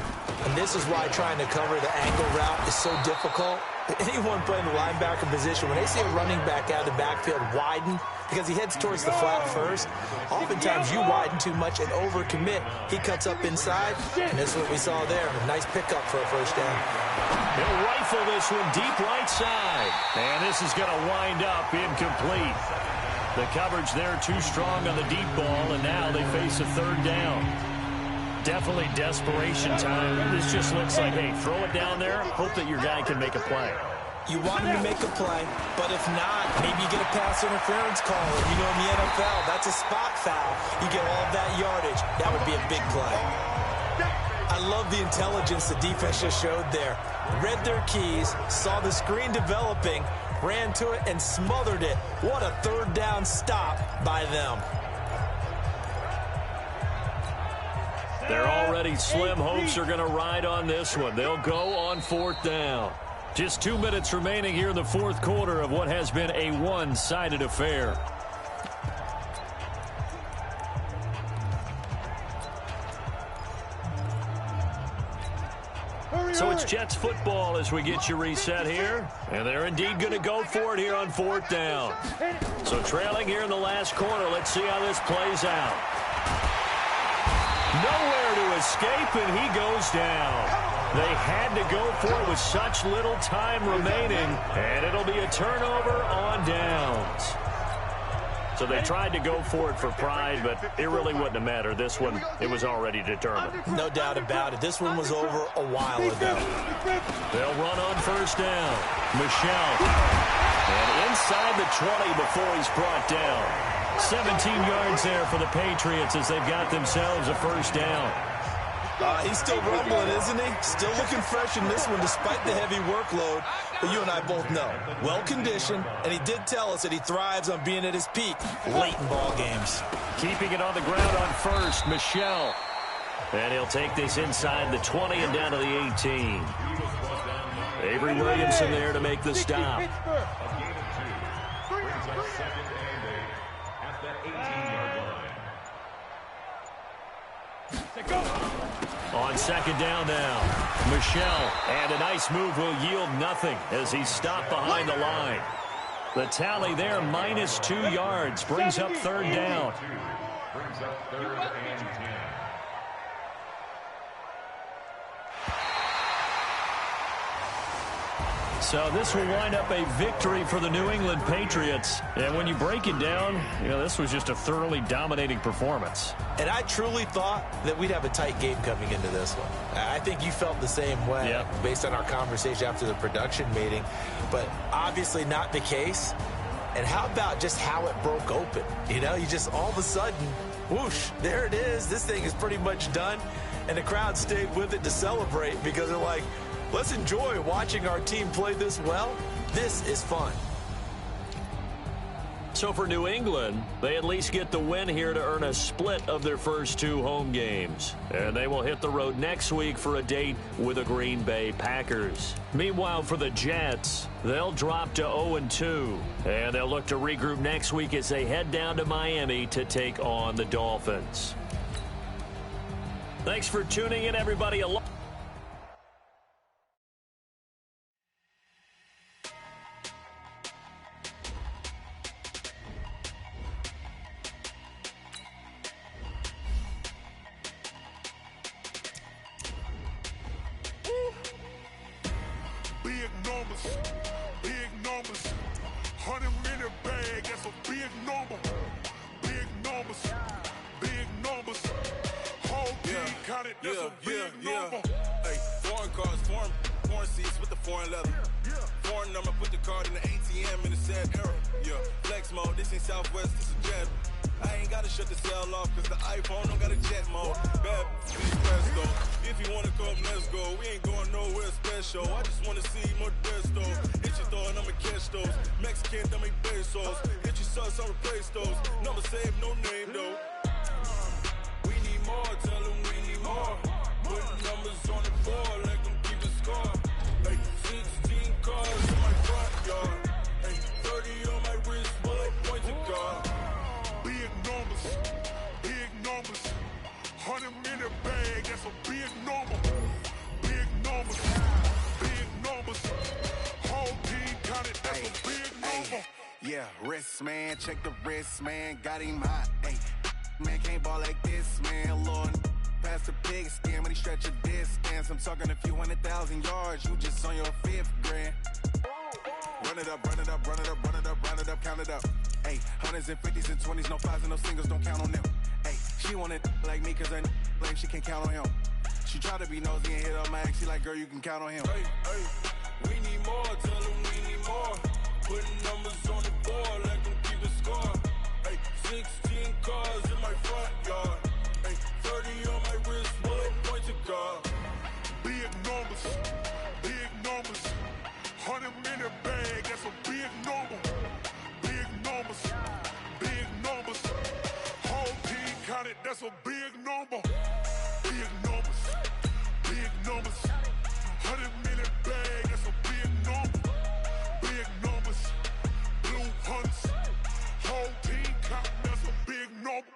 And this is why trying to cover the angle route is so difficult. Anyone playing the linebacker position, when they see a running back out of the backfield widen, because he heads towards the flat first, oftentimes you widen too much and overcommit. He cuts up inside, and this is what we saw there. A nice pickup for a first down. He'll rifle this one deep right side. And this is going to wind up incomplete. The coverage there too strong on the deep ball, and now they face a third down. Definitely desperation time. This just looks like, hey, throw it down there, hope that your guy can make a play. You want him to make a play, but if not, maybe you get a pass interference call. And you know, in the NFL, that's a spot foul. You get all of that yardage. That would be a big play. I love the intelligence the defense just showed there. Read their keys, saw the screen developing, ran to it, and smothered it. What a third down stop by them. They're already slim hopes are going to ride on this one. They'll go on fourth down. Just 2 minutes remaining here in the fourth quarter of what has been a one-sided affair. So it's Jets football as we get you reset here. And they're indeed going to go for it here on fourth down. So trailing here in the last quarter, let's see how this plays out. Nowhere to escape, and he goes down. They had to go for it with such little time remaining, and it'll be a turnover on downs. So they tried to go for it for pride, but it really wouldn't have mattered. This one, it was already determined. No doubt about it. This one was over a while ago. They'll run on first down. Michelle. And inside the 20 before he's brought down. 17 yards there for the Patriots as they've got themselves a first down. He's still rumbling, isn't he? Still looking fresh in this one despite the heavy workload. But you and I both know, well-conditioned, and he did tell us that he thrives on being at his peak late in ball games. Keeping it on the ground on first, Michelle. And he'll take this inside the 20 and down to the 18. Avery Williamson there to make the stop. On second down now, Michelle, and a nice move will yield nothing as he's stopped behind the line. The tally there, -2 yards, brings up third down. Brings up 3rd and 10. So this will wind up a victory for the New England Patriots. And when you break it down, you know, this was just a thoroughly dominating performance. And I truly thought that we'd have a tight game coming into this one. I think you felt the same way based on our conversation after the production meeting. But obviously not the case. And how about just how it broke open? You know, you just all of a sudden, whoosh, there it is. This thing is pretty much done. And the crowd stayed with it to celebrate because they're like, let's enjoy watching our team play this well. This is fun. So for New England, they at least get the win here to earn a split of their first 2 home games. And they will hit the road next week for a date with the Green Bay Packers. Meanwhile, for the Jets, they'll drop to 0-2. And they'll look to regroup next week as they head down to Miami to take on the Dolphins. Thanks for tuning in, everybody. Big numbers, 100 in a bag, that's a big number. Big numbers, whole team counted, that's a big number. Hey, foreign cars, foreign seats with the foreign leather. Foreign number, put the card in the ATM in the sad era. Yeah, flex mode, this ain't Southwest, this is Jet. I ain't gotta shut the cell off, cause the iPhone don't got a jet mode. Bad presto. If you wanna come, let's go. We ain't going nowhere special. I just wanna see more Desto. Hit your thought, I'ma catch those. Mexican, dumb make pesos. Hit your sauce, I'll replace those. Number saved, no name though. We need more, tell them we need more. Put numbers on the board, let them keep the score. Hey, 16 cars in my front yard. Hey, 30 on my wrist while I point to God. Big numbers, 100 in a bag, that's a big number. Yeah, wrist, man, check the wrist, man, got him hot. Hey, man, can't ball like this, man, Lord. Past the pig skin, but he stretch a distance. I'm talking a few 100,000 yards, you just on your 5th grand. Run it up, run it up, run it up, run it up, run it up, count it up. Hey, hundreds and 50s and 20s, no 5s and no singles, don't count on them. Hey, she want it like me, cause her like she can't count on him. She try to be nosy and hit up my ex, she like, girl, you can count on him. Hey, hey, we need more, tell them we need more. Putting numbers on the board, let them keep a score. Hey, 16 cars in my front yard. Hey, 30 on my wrist, one point to guard. Big numbers, big numbers. 100 minute bag, that's a big number. Big numbers, big numbers. Whole team counted, that's a big number. Big numbers, big numbers. 100 minute bag, that's a big number. Big numbers, blue hunts. Whole team counting, that's a big number.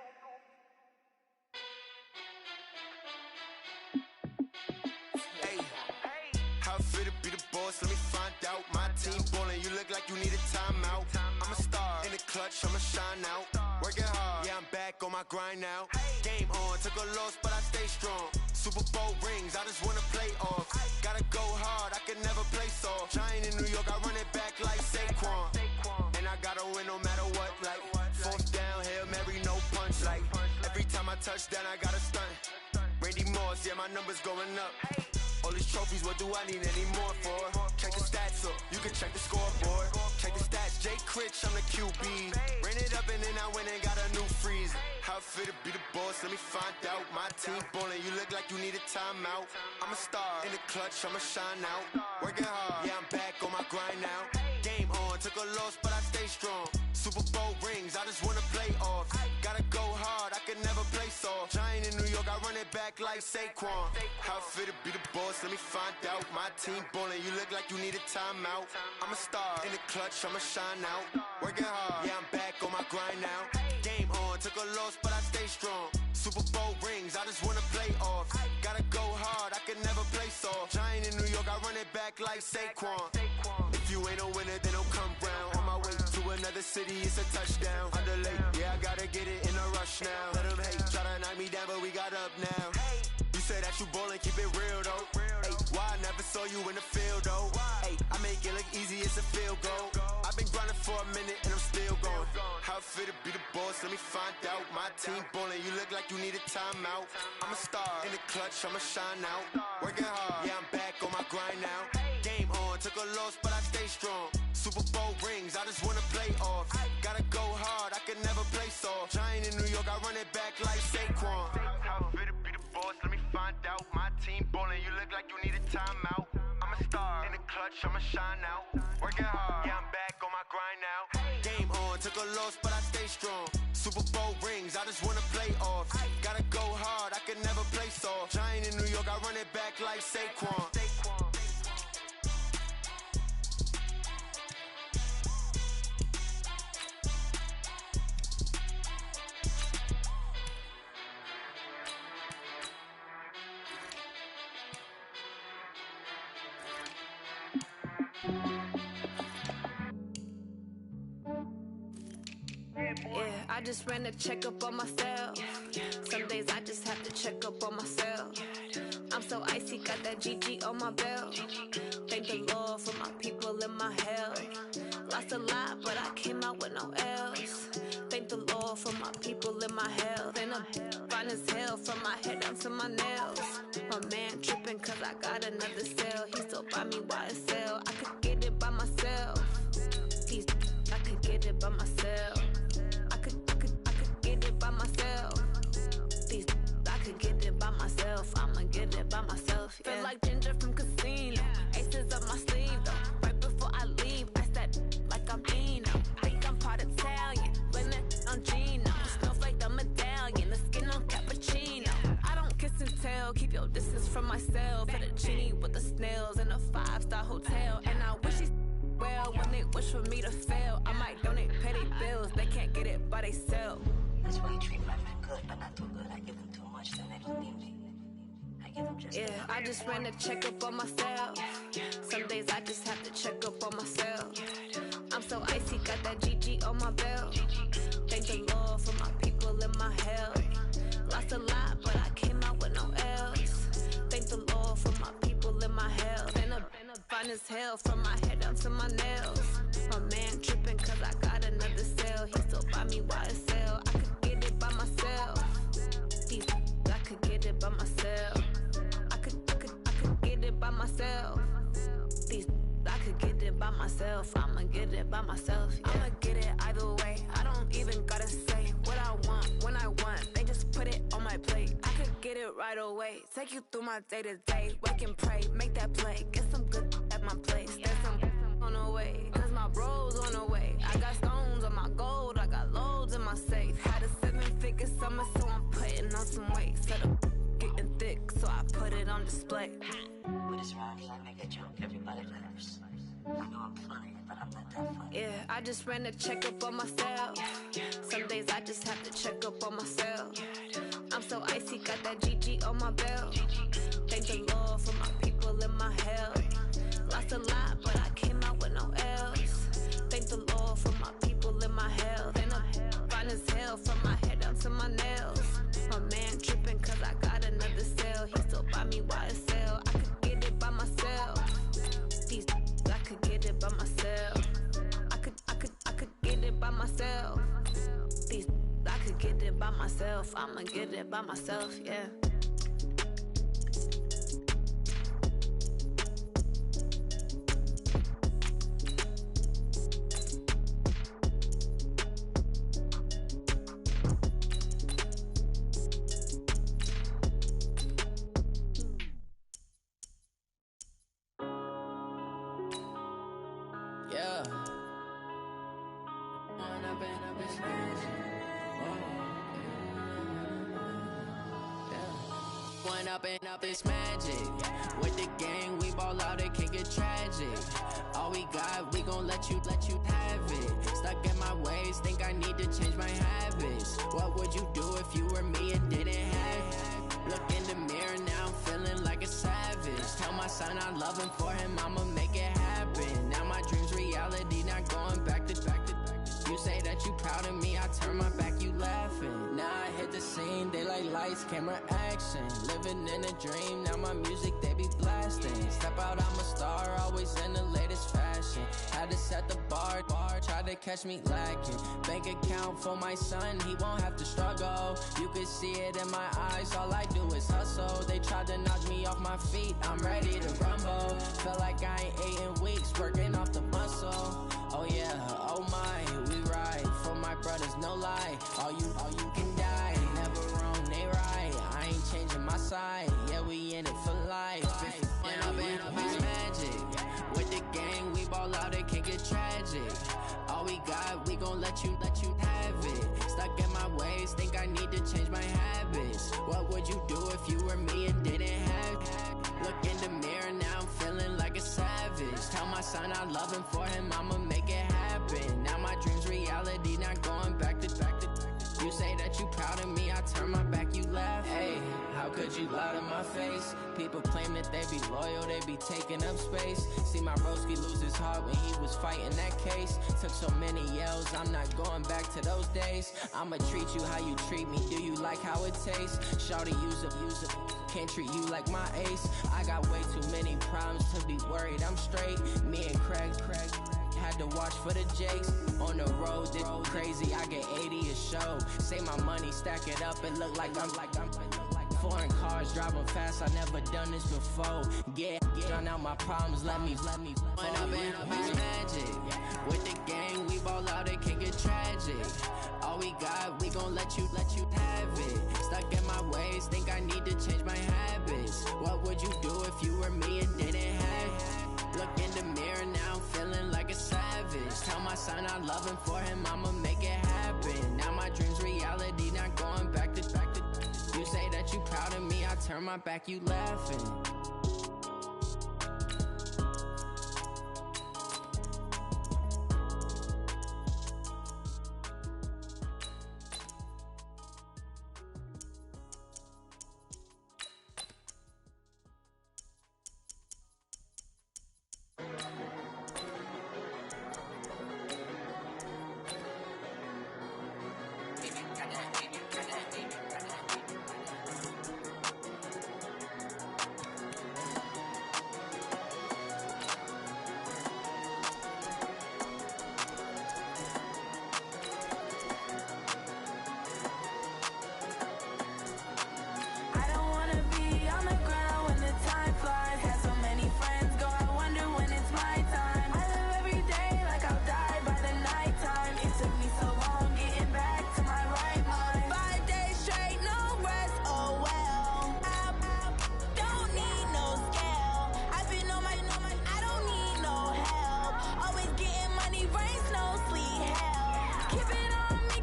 How fit to be the boss? Let me find out. My team ballin', you look like you need a timeout. I'm a star in the clutch, I'ma shine out. Working hard, yeah, I'm back on my grind now. Game on, took a loss, but I stay strong. Super Bowl rings, I just wanna play off. Gotta go hard, I can never play soft. Giant in New York, I run it back like Saquon. And I gotta win no matter what, like 4th down, Hail Mary, no punch. Like every time I touch down, I gotta stunt. Randy Moss, yeah, my numbers going up. All these trophies, what do I need any more for? Check the stats up, you can check the scoreboard. Check the stats, Jay Critch, I'm the QB. Ran it up and then I went and got a new freeze. How fit to be the boss, let me find out. My team ballin', you look like you need a timeout. I'm a star in the clutch, I'ma shine out. Working hard, yeah, I'm back on my grind now. Game on, took a loss, but I stay strong. Super Bowl rings, I just wanna play off. Gotta go hard, I can never play soft. Giant in New York, I run it back like Saquon. How fit to be the boss, let me find out. My team ballin', you look like you need a timeout. I'm a star in the clutch, I'ma shine out. Working hard, yeah, I'm back on my grind now. Game on, took a loss, but I stay strong. Super Bowl rings, I just wanna play off. Gotta go hard, I can never play soft. Giant in New York, I run it back like Saquon. If you ain't a winner, then don't come round. On my way to another city, it's a touchdown. Underlay, yeah, I gotta get it in a rush now. Let them hate, try to knock me down, but we got up now. You say that you ballin', keep it real though. Hey, why I never saw you in the field though? Hey, I make it look easy, it's a field goal. I've been grinding for a minute and I'm still going. How fit to be the boss, let me find out. My team ballin', you look like you need a timeout. I'm a star in the clutch, I'ma shine out. Working hard, yeah, I'm back on my grind now. Game on, took a loss, but I stay strong. Super Bowl rings, I just wanna play off. Gotta go hard, I can never play soft. Giant in New York, I run it back like Saquon. How fit to be the boss, let me find out. My team ballin', you look like you need a timeout. I'm a star in the clutch, I'ma shine out. Working hard, yeah, I'm back on my grind now. Game on, took a loss, but I stay strong. Super Bowl rings, I just wanna play off. Gotta go hard, I can never play soft. Giant in New York, I run it back like Saquon. Yeah, I just ran a checkup on myself. Some days I just have to check up on myself. I'm so icy, got that GG on my belt. Thank the Lord for my people and my health. Lost a lot, but I came out with no else. Thank the Lord for my people and my health. And I'm fine as hell from my head down to my nails. My man tripping cause I got another cell. He still buy me YSL. I could get it by myself. I could get it by myself. I could get it by myself. I could get it by myself. I'ma get it by myself. Yeah. Feel like Ginger from Casino. Aces up my sleeve though. Right before I leave, I said like I'm Eno. Think I'm part Italian, blending on Gino. Snowflake the medallion, the skin on cappuccino. I don't kiss and tell, keep your distance from myself. Put a genie with the snails in a 5-star hotel. And I wish he's well when they wish for me to fail. I might donate petty bills, they can't get it by they sell. That's why you treat my men good, but not too good. I give them too much, then they don't need me. I give them just yeah, I just ran a checkup on myself. Some days I just have to check up on myself. I'm so icy, got got that GG on my belt. Thank the Lord for my people in my hell. Lost a lot, but I came out with no L's. Thank the Lord for my people in my hell. Been a fine as hell from my head down to my nails. My man tripping cause I got another sale. He still buy me YSL. I could get it by myself. I could get it by myself. I could get it by myself. I could get it by myself. I'ma get it by myself. Yeah. I'ma get it either way. I don't even gotta say what I want when I want. They just put it on my plate. I could get it right away. Take you through my day to day. Wake and pray, make that play. Get some good at my place. There's some on the way. Cause my bros on the way. I got stones on my gold. I got loads in my safe. Had a 7-figure summer, so I'm putting on some weight. Set up getting thick, so I put it on display. With this round, I make a joke, everybody laughs. I know I'm funny, but I'm not that funny. Yeah, I just ran a checkup on myself. Some days I just have to check up on myself. I'm so icy, got that GG on my belt. Thank the Lord for my people in my hell. Lost a lot, but I came out with no L's. Thank the Lord for my people in my hell. Then I'm fine as hell from my head down to my nails. My man tripping cause I got another sale. He still buy me YSL. I could get it by myself. I could get it by myself. I could get it by myself. I could get it by myself. I'ma get it by myself, yeah. Up this magic. With the gang, we ball out, it can get tragic. All we got, we gon' let you have it. Stuck in my ways, think I need to change my habits. What would you do if you were me and didn't have it? Look in the mirror, now I'm feeling like a savage. Tell my son I love him, for him I'ma make it happen. Now my dream's reality, not going back to. You say that you proud of me, I turn my back, you laughing. Now I hit the scene, they like lights, camera, action. Living in a dream, now my music, they be blasting. Step out, I'm a star, always in the latest fashion. Had to set the bar, try to catch me lacking. Bank account for my son, he won't have to struggle. You can see it in my eyes, all I do is hustle. They tried to knock me off my feet, I'm ready to rumble. Felt like I ain't ate in weeks, working off the muscle. Oh yeah, oh my, we ride for my brothers, no lie. All you can die, never wrong, they right. I ain't changing my side, yeah, we in it for life. And I've been magic. With the gang, we ball out, it can get tragic. All we got, we gon' let you have it. Stuck in my ways, think I need to change my habits. What would you do if you were me and didn't have it? Look in the mirror, now I'm feeling like a savage. Tell my son I love him, for him I'ma make it happen. Now my dream's reality, not going back to. You say that you proud of me, I turn my back, you laugh. Hey, how could you lie to my face? People claim that they be loyal, they be taking up space. See my broski lose his heart when he was fighting that case. Took so many yells, I'm not going back to those days. I'ma treat you how you treat me, do you like how it tastes? Shawty, use up, can't treat you like my ace. I got way too many problems to be worried, I'm straight. Me and Craig had to watch for the Jakes. On the road, this crazy, I get 80 a show. Say my money, stack it up, it look like I'm foreign cars, driving fast, I never done this before. Get drown out my problems, let me When I've been magic. With the gang, we ball out, it can get tragic. All we got, we gon' let you have it. Stuck in my ways, think I need to change my habits. What would you do if you were me and didn't have it? Look in the mirror, now I'm feeling like a savage. Tell my son I love him, for him I'ma make it happen. Now my dream's reality, not going back to. You say that you proud of me, I turn my back, you laughing.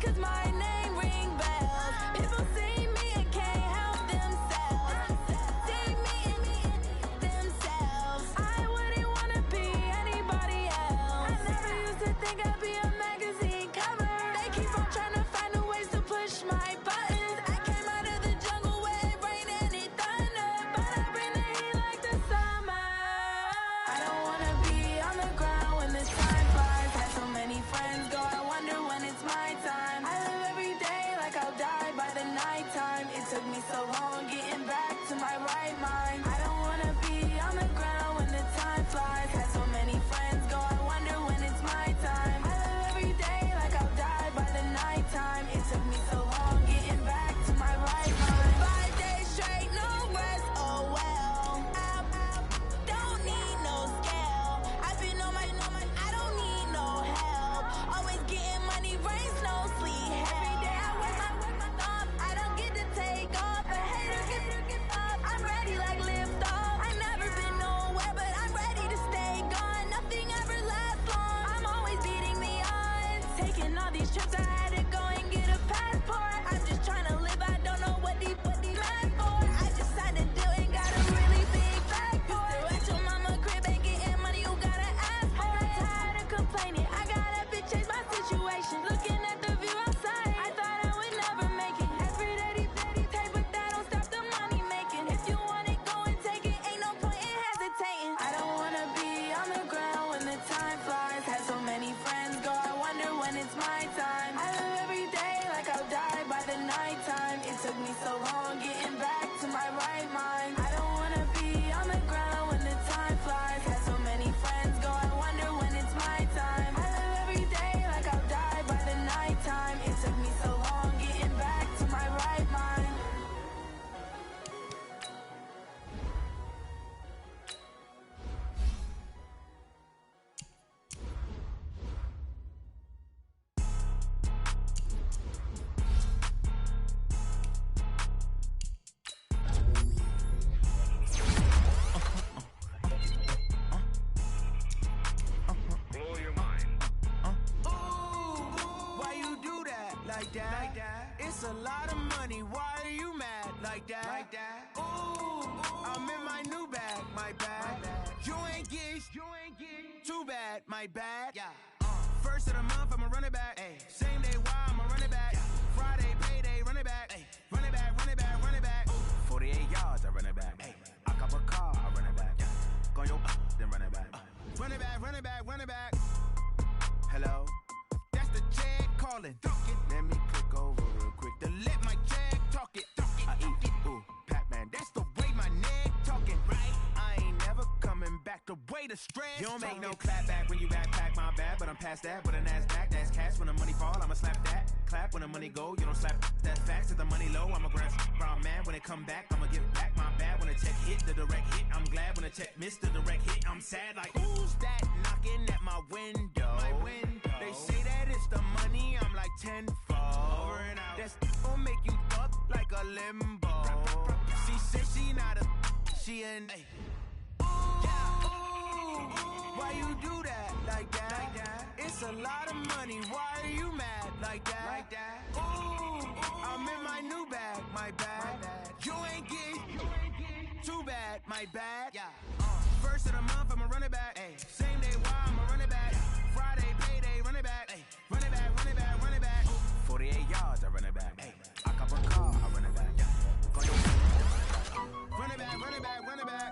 cause my name ring bells. People see me and can't help themselves. See me and themselves. I wouldn't wanna be anybody else. I never used to think I'd be a magazine cover. They keep on trying to find new ways to push my buttons. I came out of the jungle where it rained and it thunder, but I bring the heat like the summer. I don't wanna be on the ground when the time flies. Had so many friends go, I wonder when it's my time. I live every day like I'll die by the nighttime. It took me so long getting back to my right mind. I don't wanna be on the ground when the time flies. Had so many friends go, I wonder when it's my time. I live every day like I'll die by the nighttime. It took me so long getting back to my right mind. 5 days straight, no rest, oh well. Don't need no scale. I've been on my, I don't need no help. Always getting money, rain, snow, sleet, every day I work my thumb. I don't get to take off, a hater get up. I'm ready like lift off. I never been nowhere, but I'm ready to stay gone. Nothing ever lasts long. I'm always beating the odds. Taking all these trips, I had to go and get a passport. I'm just trying to live, I don't know what these mad for. I decided to do it, got a really big bag for it. At your mama crib ain't getting money, you gotta ask for it. Tired of complaining, I got up and changed my situation. Looking at the view outside, I thought I would never make it. Every day they take, but that don't stop the money making. If you want it, go and take it, ain't no point in hesitating. I don't wanna be on the ground when the time flies. Had so many friends go, I wonder when it's my time. I live every day like I'll die by the nighttime. It took me so long getting back to my right mind. I don't wanna be on the ground when the time flies. Had so many friends go, I wonder when it's my time. I live every day like I'll die by the nighttime. It took me so long getting back to my right mind. Blow your mind. Why you do that? Like that? Like that? It's a lot of money. Why are you mad? Like that? Like that? Ooh, I'm in my new bag. My bad. You ain't get too bad. My bad. Yeah. First of the month, I'ma run it back. Ay. Same day, why I'ma run it back. Friday, payday, run it back. Ay. Run it back, run it back, run it back. 48 yards, I run it back. Ay. I cop a car, I run it back. Go your then run it back. Run it back, run it back, run it back. Hello? That's the jag calling. Let me click over real quick to let my jag talk it. I eat it, ooh, Pac-Man. That's the way my neck talking. Right? I ain't never coming back. The way the stress. You don't make no clap back when you backpack, my bad. But I'm past that. With a NASDAQ, that's cash. When the money fall, I'ma slap that. Clap when the money go. You don't slap. That's facts. If the money low, I'ma grab brown man. When it come back, I'ma give back my bad. When the check hit, the direct hit. I'm glad when the check missed the direct hit. I'm sad like, who's that knocking at my window? My window. They say that it's the money. I'm like tenfold. Over and out. That's gon' make you up like a limbo. She said she not a. She an. Why you do that? Like that? Like that? It's a lot of money. Why are you mad? Like that? Like that? Ooh, I'm in my new bag. My bad. You ain't get too bad. My bad. Yeah. First of the month, I'ma run it back. Ay. Same day, why I'ma run it back. Friday, payday, run it back. Ay. Run it back, run it back, run it back. 48 yards, I run it back. Ay. I cop a car, I run it back. Go your run it back, run it back, run it back.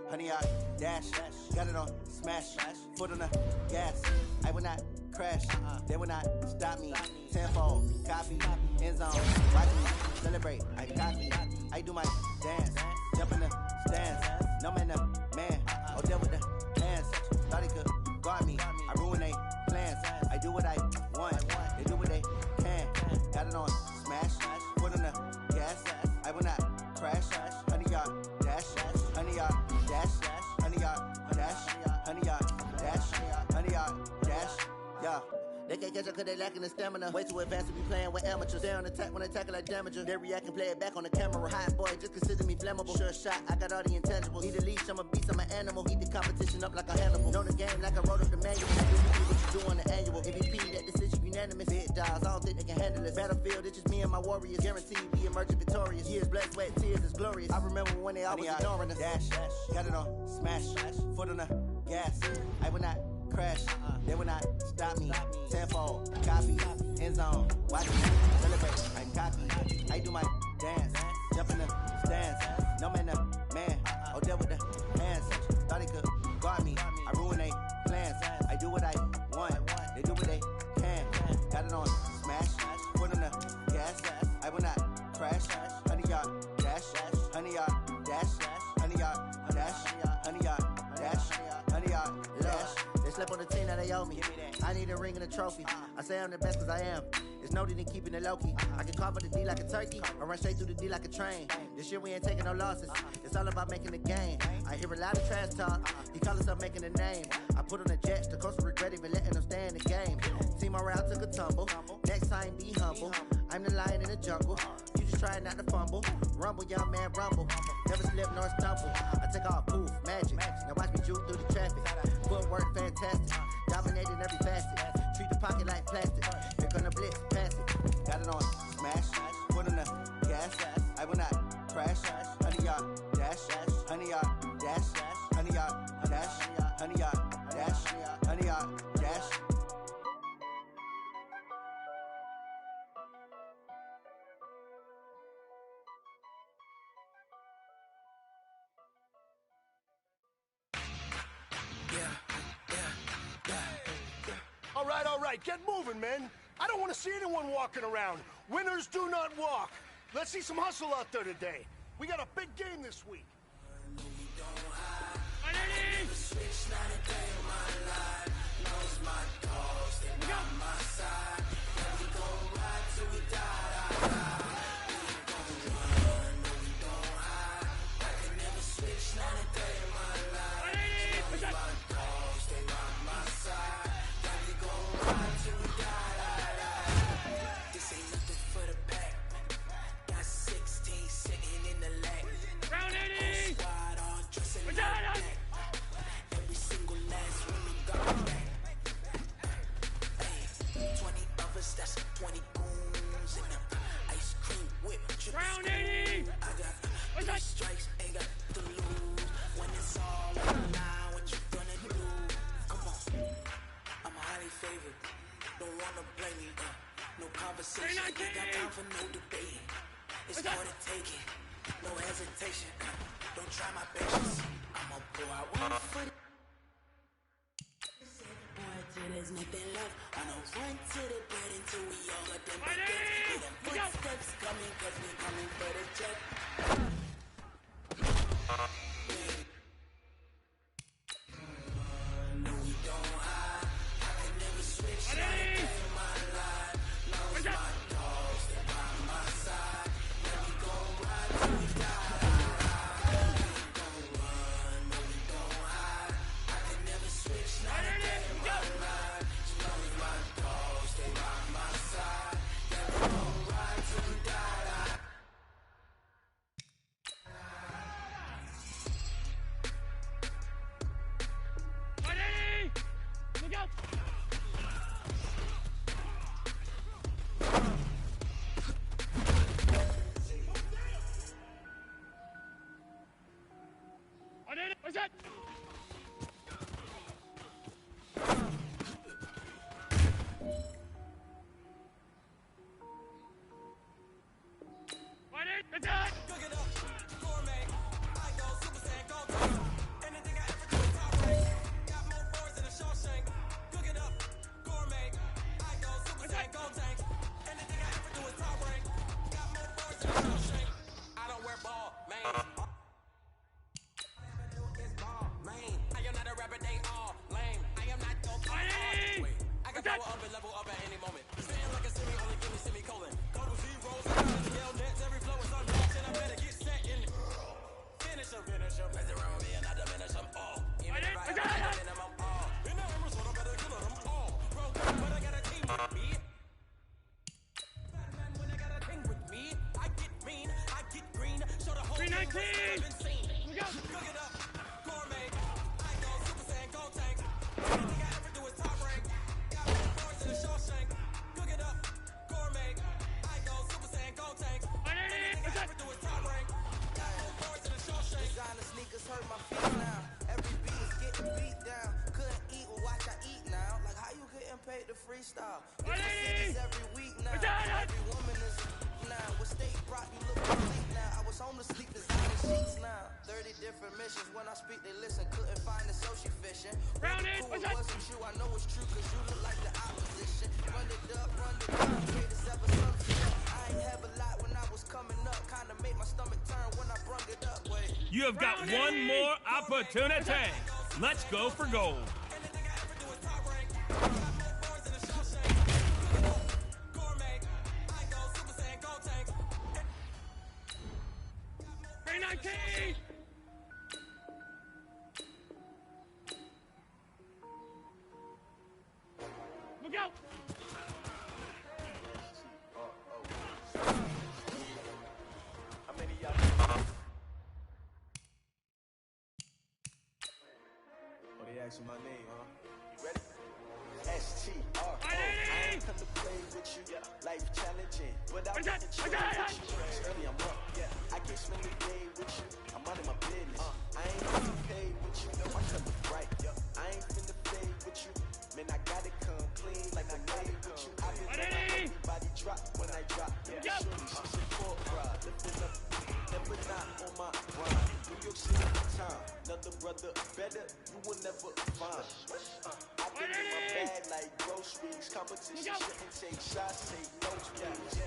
Honey, I dash, got it on smash, foot on the gas. I will not crash, they will not stop me. Tenfold, copy, end zone, watch me celebrate. I got me, I do my dance, jump in the stands. No man, the man, oh deal with the hands. Thought he could guard me, I ruin they plans. I do what I want, they do what they can. Got it on smash, foot on the gas. I will not crash, honey, y'all dash, honey, y'all dash, honey, y'all dash, honey, y'all dash, honey, y'all dash, yeah. They can't catch up cause they lacking the stamina. Way too advanced to be playing with amateurs. They on attack when they tackle like damager. They react and play it back on the camera. Hot boy, just consider me flammable. Sure shot, I got all the intangibles. Need a leash, I'm a beast, I'm an animal. Heat the competition up like a Hannibal. Know the game like I wrote up the manual. I do what you do on the annual. MVP, that decision unanimous. Big dogs, I don't think they can handle this. Battlefield, it's just me and my warriors. Guaranteed we emerging victorious. Years, blood, sweat, tears is glorious. I remember when they always ignoring us. Dash, got it on, smash, foot on the gas. I will not crash, they will not stop me. Tenfold, copy, end zone, watch me celebrate. I'm cocky, I do my dance, jump in the stands. No man, the man, oh, there with the hands. Thought he could guard me, I ruin they plans. I do what I want, they do what they can. Got it on, smash, foot on the gas. I will not crash, 100 yard dash, 100 yard dash, 100 yard dash, 100 yard dash, 100 yard dash. They slept on the team that they owe me. I need a ring and a trophy. I say I'm the best cause I am. It's no need in keeping it low-key. I can carve up the D like a turkey or run straight through the D like a train. This year we ain't taking no losses. It's all about making the game. I hear a lot of trash talk. He call himself making a name. I put on the Jets. The coach will regret even letting them stay in the game. Team morale took a tumble. Next time be humble. I'm the lion in the jungle. You just try not to fumble. Rumble, young man, rumble. Never slip nor stumble. I take off, poof, magic. Now watch me juke through the traffic. Footwork fantastic. Dominating every facet. Treat the pocket like plastic. Here come the blitz, pass it. Got it on, smash. Foot on the gas. I will not crash. 100 yard dash. 100 yard dash. 100 yard dash. 100 yard dash. 100 yard dash. All right, get moving, men. I don't want to see anyone walking around. Winners do not walk. Let's see some hustle out there today. We got a big game this week. That's 20 goons in the ice cream whip. Round 80! I got 3 strikes, ain't got to lose. When it's all on the line, what you gonna do? Come on, I'm highly favored. Don't wanna blame me, no conversation. Ain't got time for no debating. It's for the taking, no hesitation. Don't try my patience. I'ma pull out one foot. There's nothing left. I know run to the bed until we all got them baguettes. Hear them footsteps coming, cause we coming for the check. No, we don't hide. I can never switch. Not a day in my life. Long as my dogs, they by my side. Let me go ride till we die. We ain't gon' run. No, we don't hide. I can never switch. Not a day in my life. What's that? Cook it up, gourmet. I go Super Saiyan, go tank. Anything I ever do is top rank. Got more boards than a Shawshank. Cook it up, gourmet. I go Super Saiyan, go tank. Anything I ever do is top rank. Got more boards than a Shawshank. I don't wear ball, man. All I ever do is ball. Designer sneakers hurt my feet now. Every beat is getting beat down. Couldn't eat, well watch I eat now. Like how you getting paid to freestyle? Different cities every week now. Every woman is now. What state brought you look complete now? I was home to sleep designer sheets now. 30 different missions. When I speak they listen. Couldn't find the social fishing. Cool, it wasn't true. I know it's true cause you look like the opposition. Run it up, made this episode. I ain't have a lot when I was coming up. Kinda made my stomach turn when I brung it up. Wait. You have got one more opportunity. Let's go for gold. Look out! How many of y'all? Oh, they asking my name, huh? You ready? S-T-R-O. I ain't come to play with you. Life challenging, but I want to chill with you. Early I'm up, I can't spend the day with you. I'm out of my business. I ain't finna pay with you. My color bright. I ain't finna play with you. Man, I gotta come clean like I made with you. I've been letting everybody drop when I drop. Surely she support ride. Lifting up, never not on my grind. New York City time. Another brother better, you will never find. I've been in my bag like groceries. Competition shouldn't take shots, take notes, please.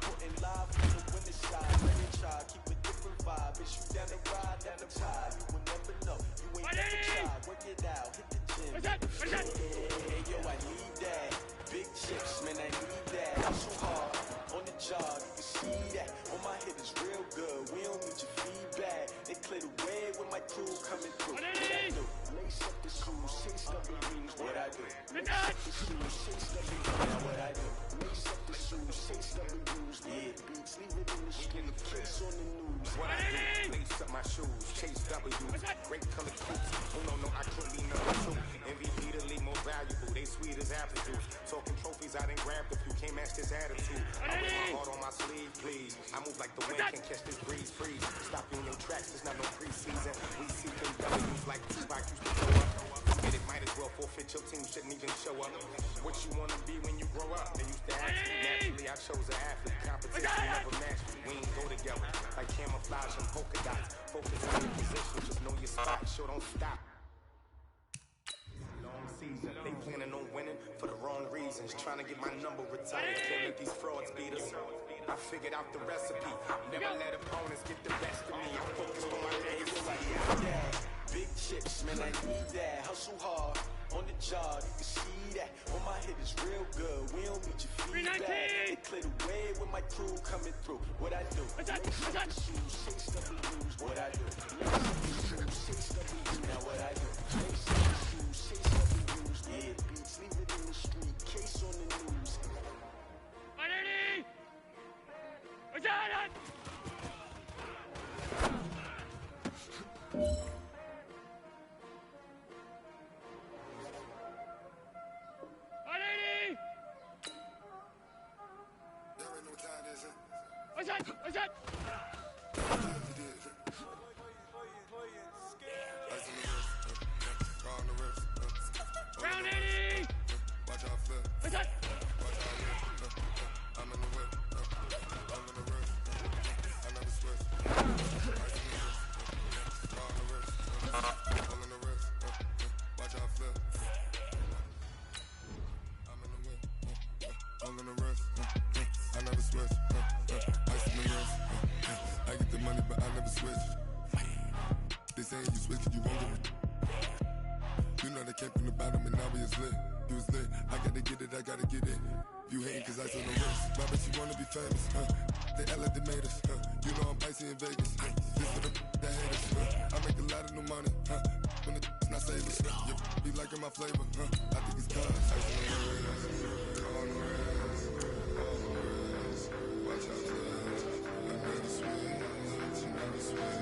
Putting live on the winning side. Let it try, keep a different vibe. It's you down the ride, never tired. You will never know. You ain't never tried. Work it out, hit the gym. Hey, yo, I need that. Big chips, man, I need that. I'm so hard on the job, you can see that. On my head is real good. We don't need your feedback. They clear the way with my crew coming through. What I do? Lace up the shoes, chase the rings. What I do? Lace up the shoes, chase the rings. What I do? Lace up the shoes, chase the rings. Yeah, beats, leave it in the street. Case on the news. What I do? Lace up my shoes, chase W's. Great color coats. Oh no, I couldn't be number two. MVP the league most valuable. They sweet as apple juice. Talking trophies, I done grabbed a few. Can't match this attitude. I wear my heart on my sleeve, please. I move like the wind can catch this breeze. Freeze. Stop you in your tracks. It's not no preseason. We see them W's like Tupac used to show up. Get it, might as well forfeit your team. Shouldn't even show up. What you wanna be when you grow up? They used to ask me. Naturally, I chose an athlete. Competition never matched me. We ain't go together like camouflage and polka dots. Focus on your position. Just know your spot. Sure, don't stop. Season. They planning on winning for the wrong reasons. Trying to get my number retired. Can't let these frauds beat us. I figured out the recipe. Never let opponents get the best of me. I focus on my legacy. Big chips, man, I need that. Hustle hard on the job, you can see that. On my head is real good. We don't need your feedback. They clear the way with my crew coming through. What I do? Lace up the shoes, chase the blues. What I do? Lace up the shoes, chase the blues. Now what I do? Lace up the shoes, chase the blues. Yeah, beats, leave it in the street. Case on the news. What's that? Round 80! What's that? I'm in the whip, I'm in the wrist, I never switch. On the wrist, all in the wrist, watch out flip. I'm in the whip, all in the wrist, I never switch. Ice in the wrist, I get the money but I never switch. They saying you switch, you won't get it. You know they came from the bottom and now we is lit. You was lit, I gotta get it, I gotta get it. You hating cause ice on the wrist. Why bet you wanna be famous, They act like they made us, You know I'm icy in Vegas, This for the that hate us, I make a lot of new money, When it's not savers, You be liking my flavor, I think it's cause ice on the wrist, on the wrist, on the wrist. Watch out for that, I never switch, you never switch.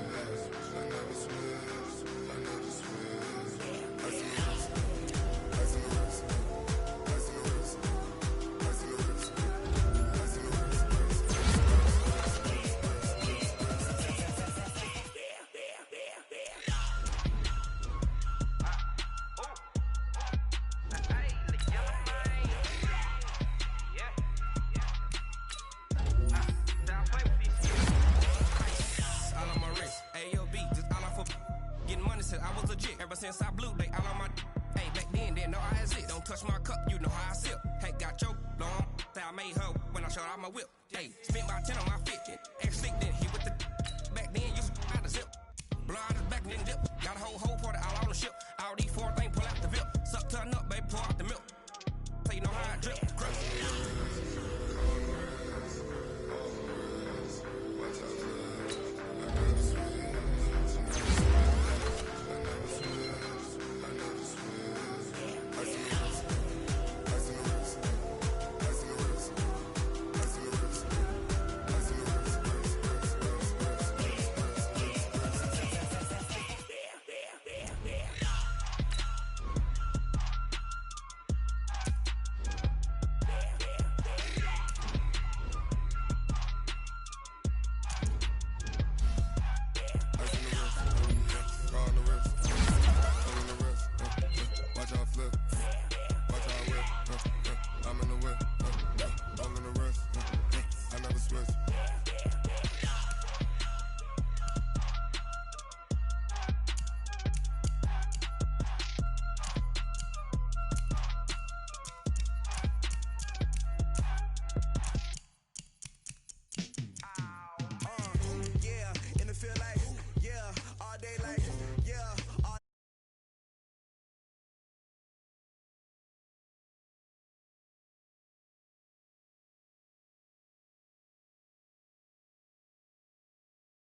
since I was legit. Ever since I blew, they all on my hey, back then, didn't know I exist. Don't touch my cup, you know how I sip. Hey, got your long, say I made her when I showed out my whip. Hey, spent my 10 on my 50. Ex-slick then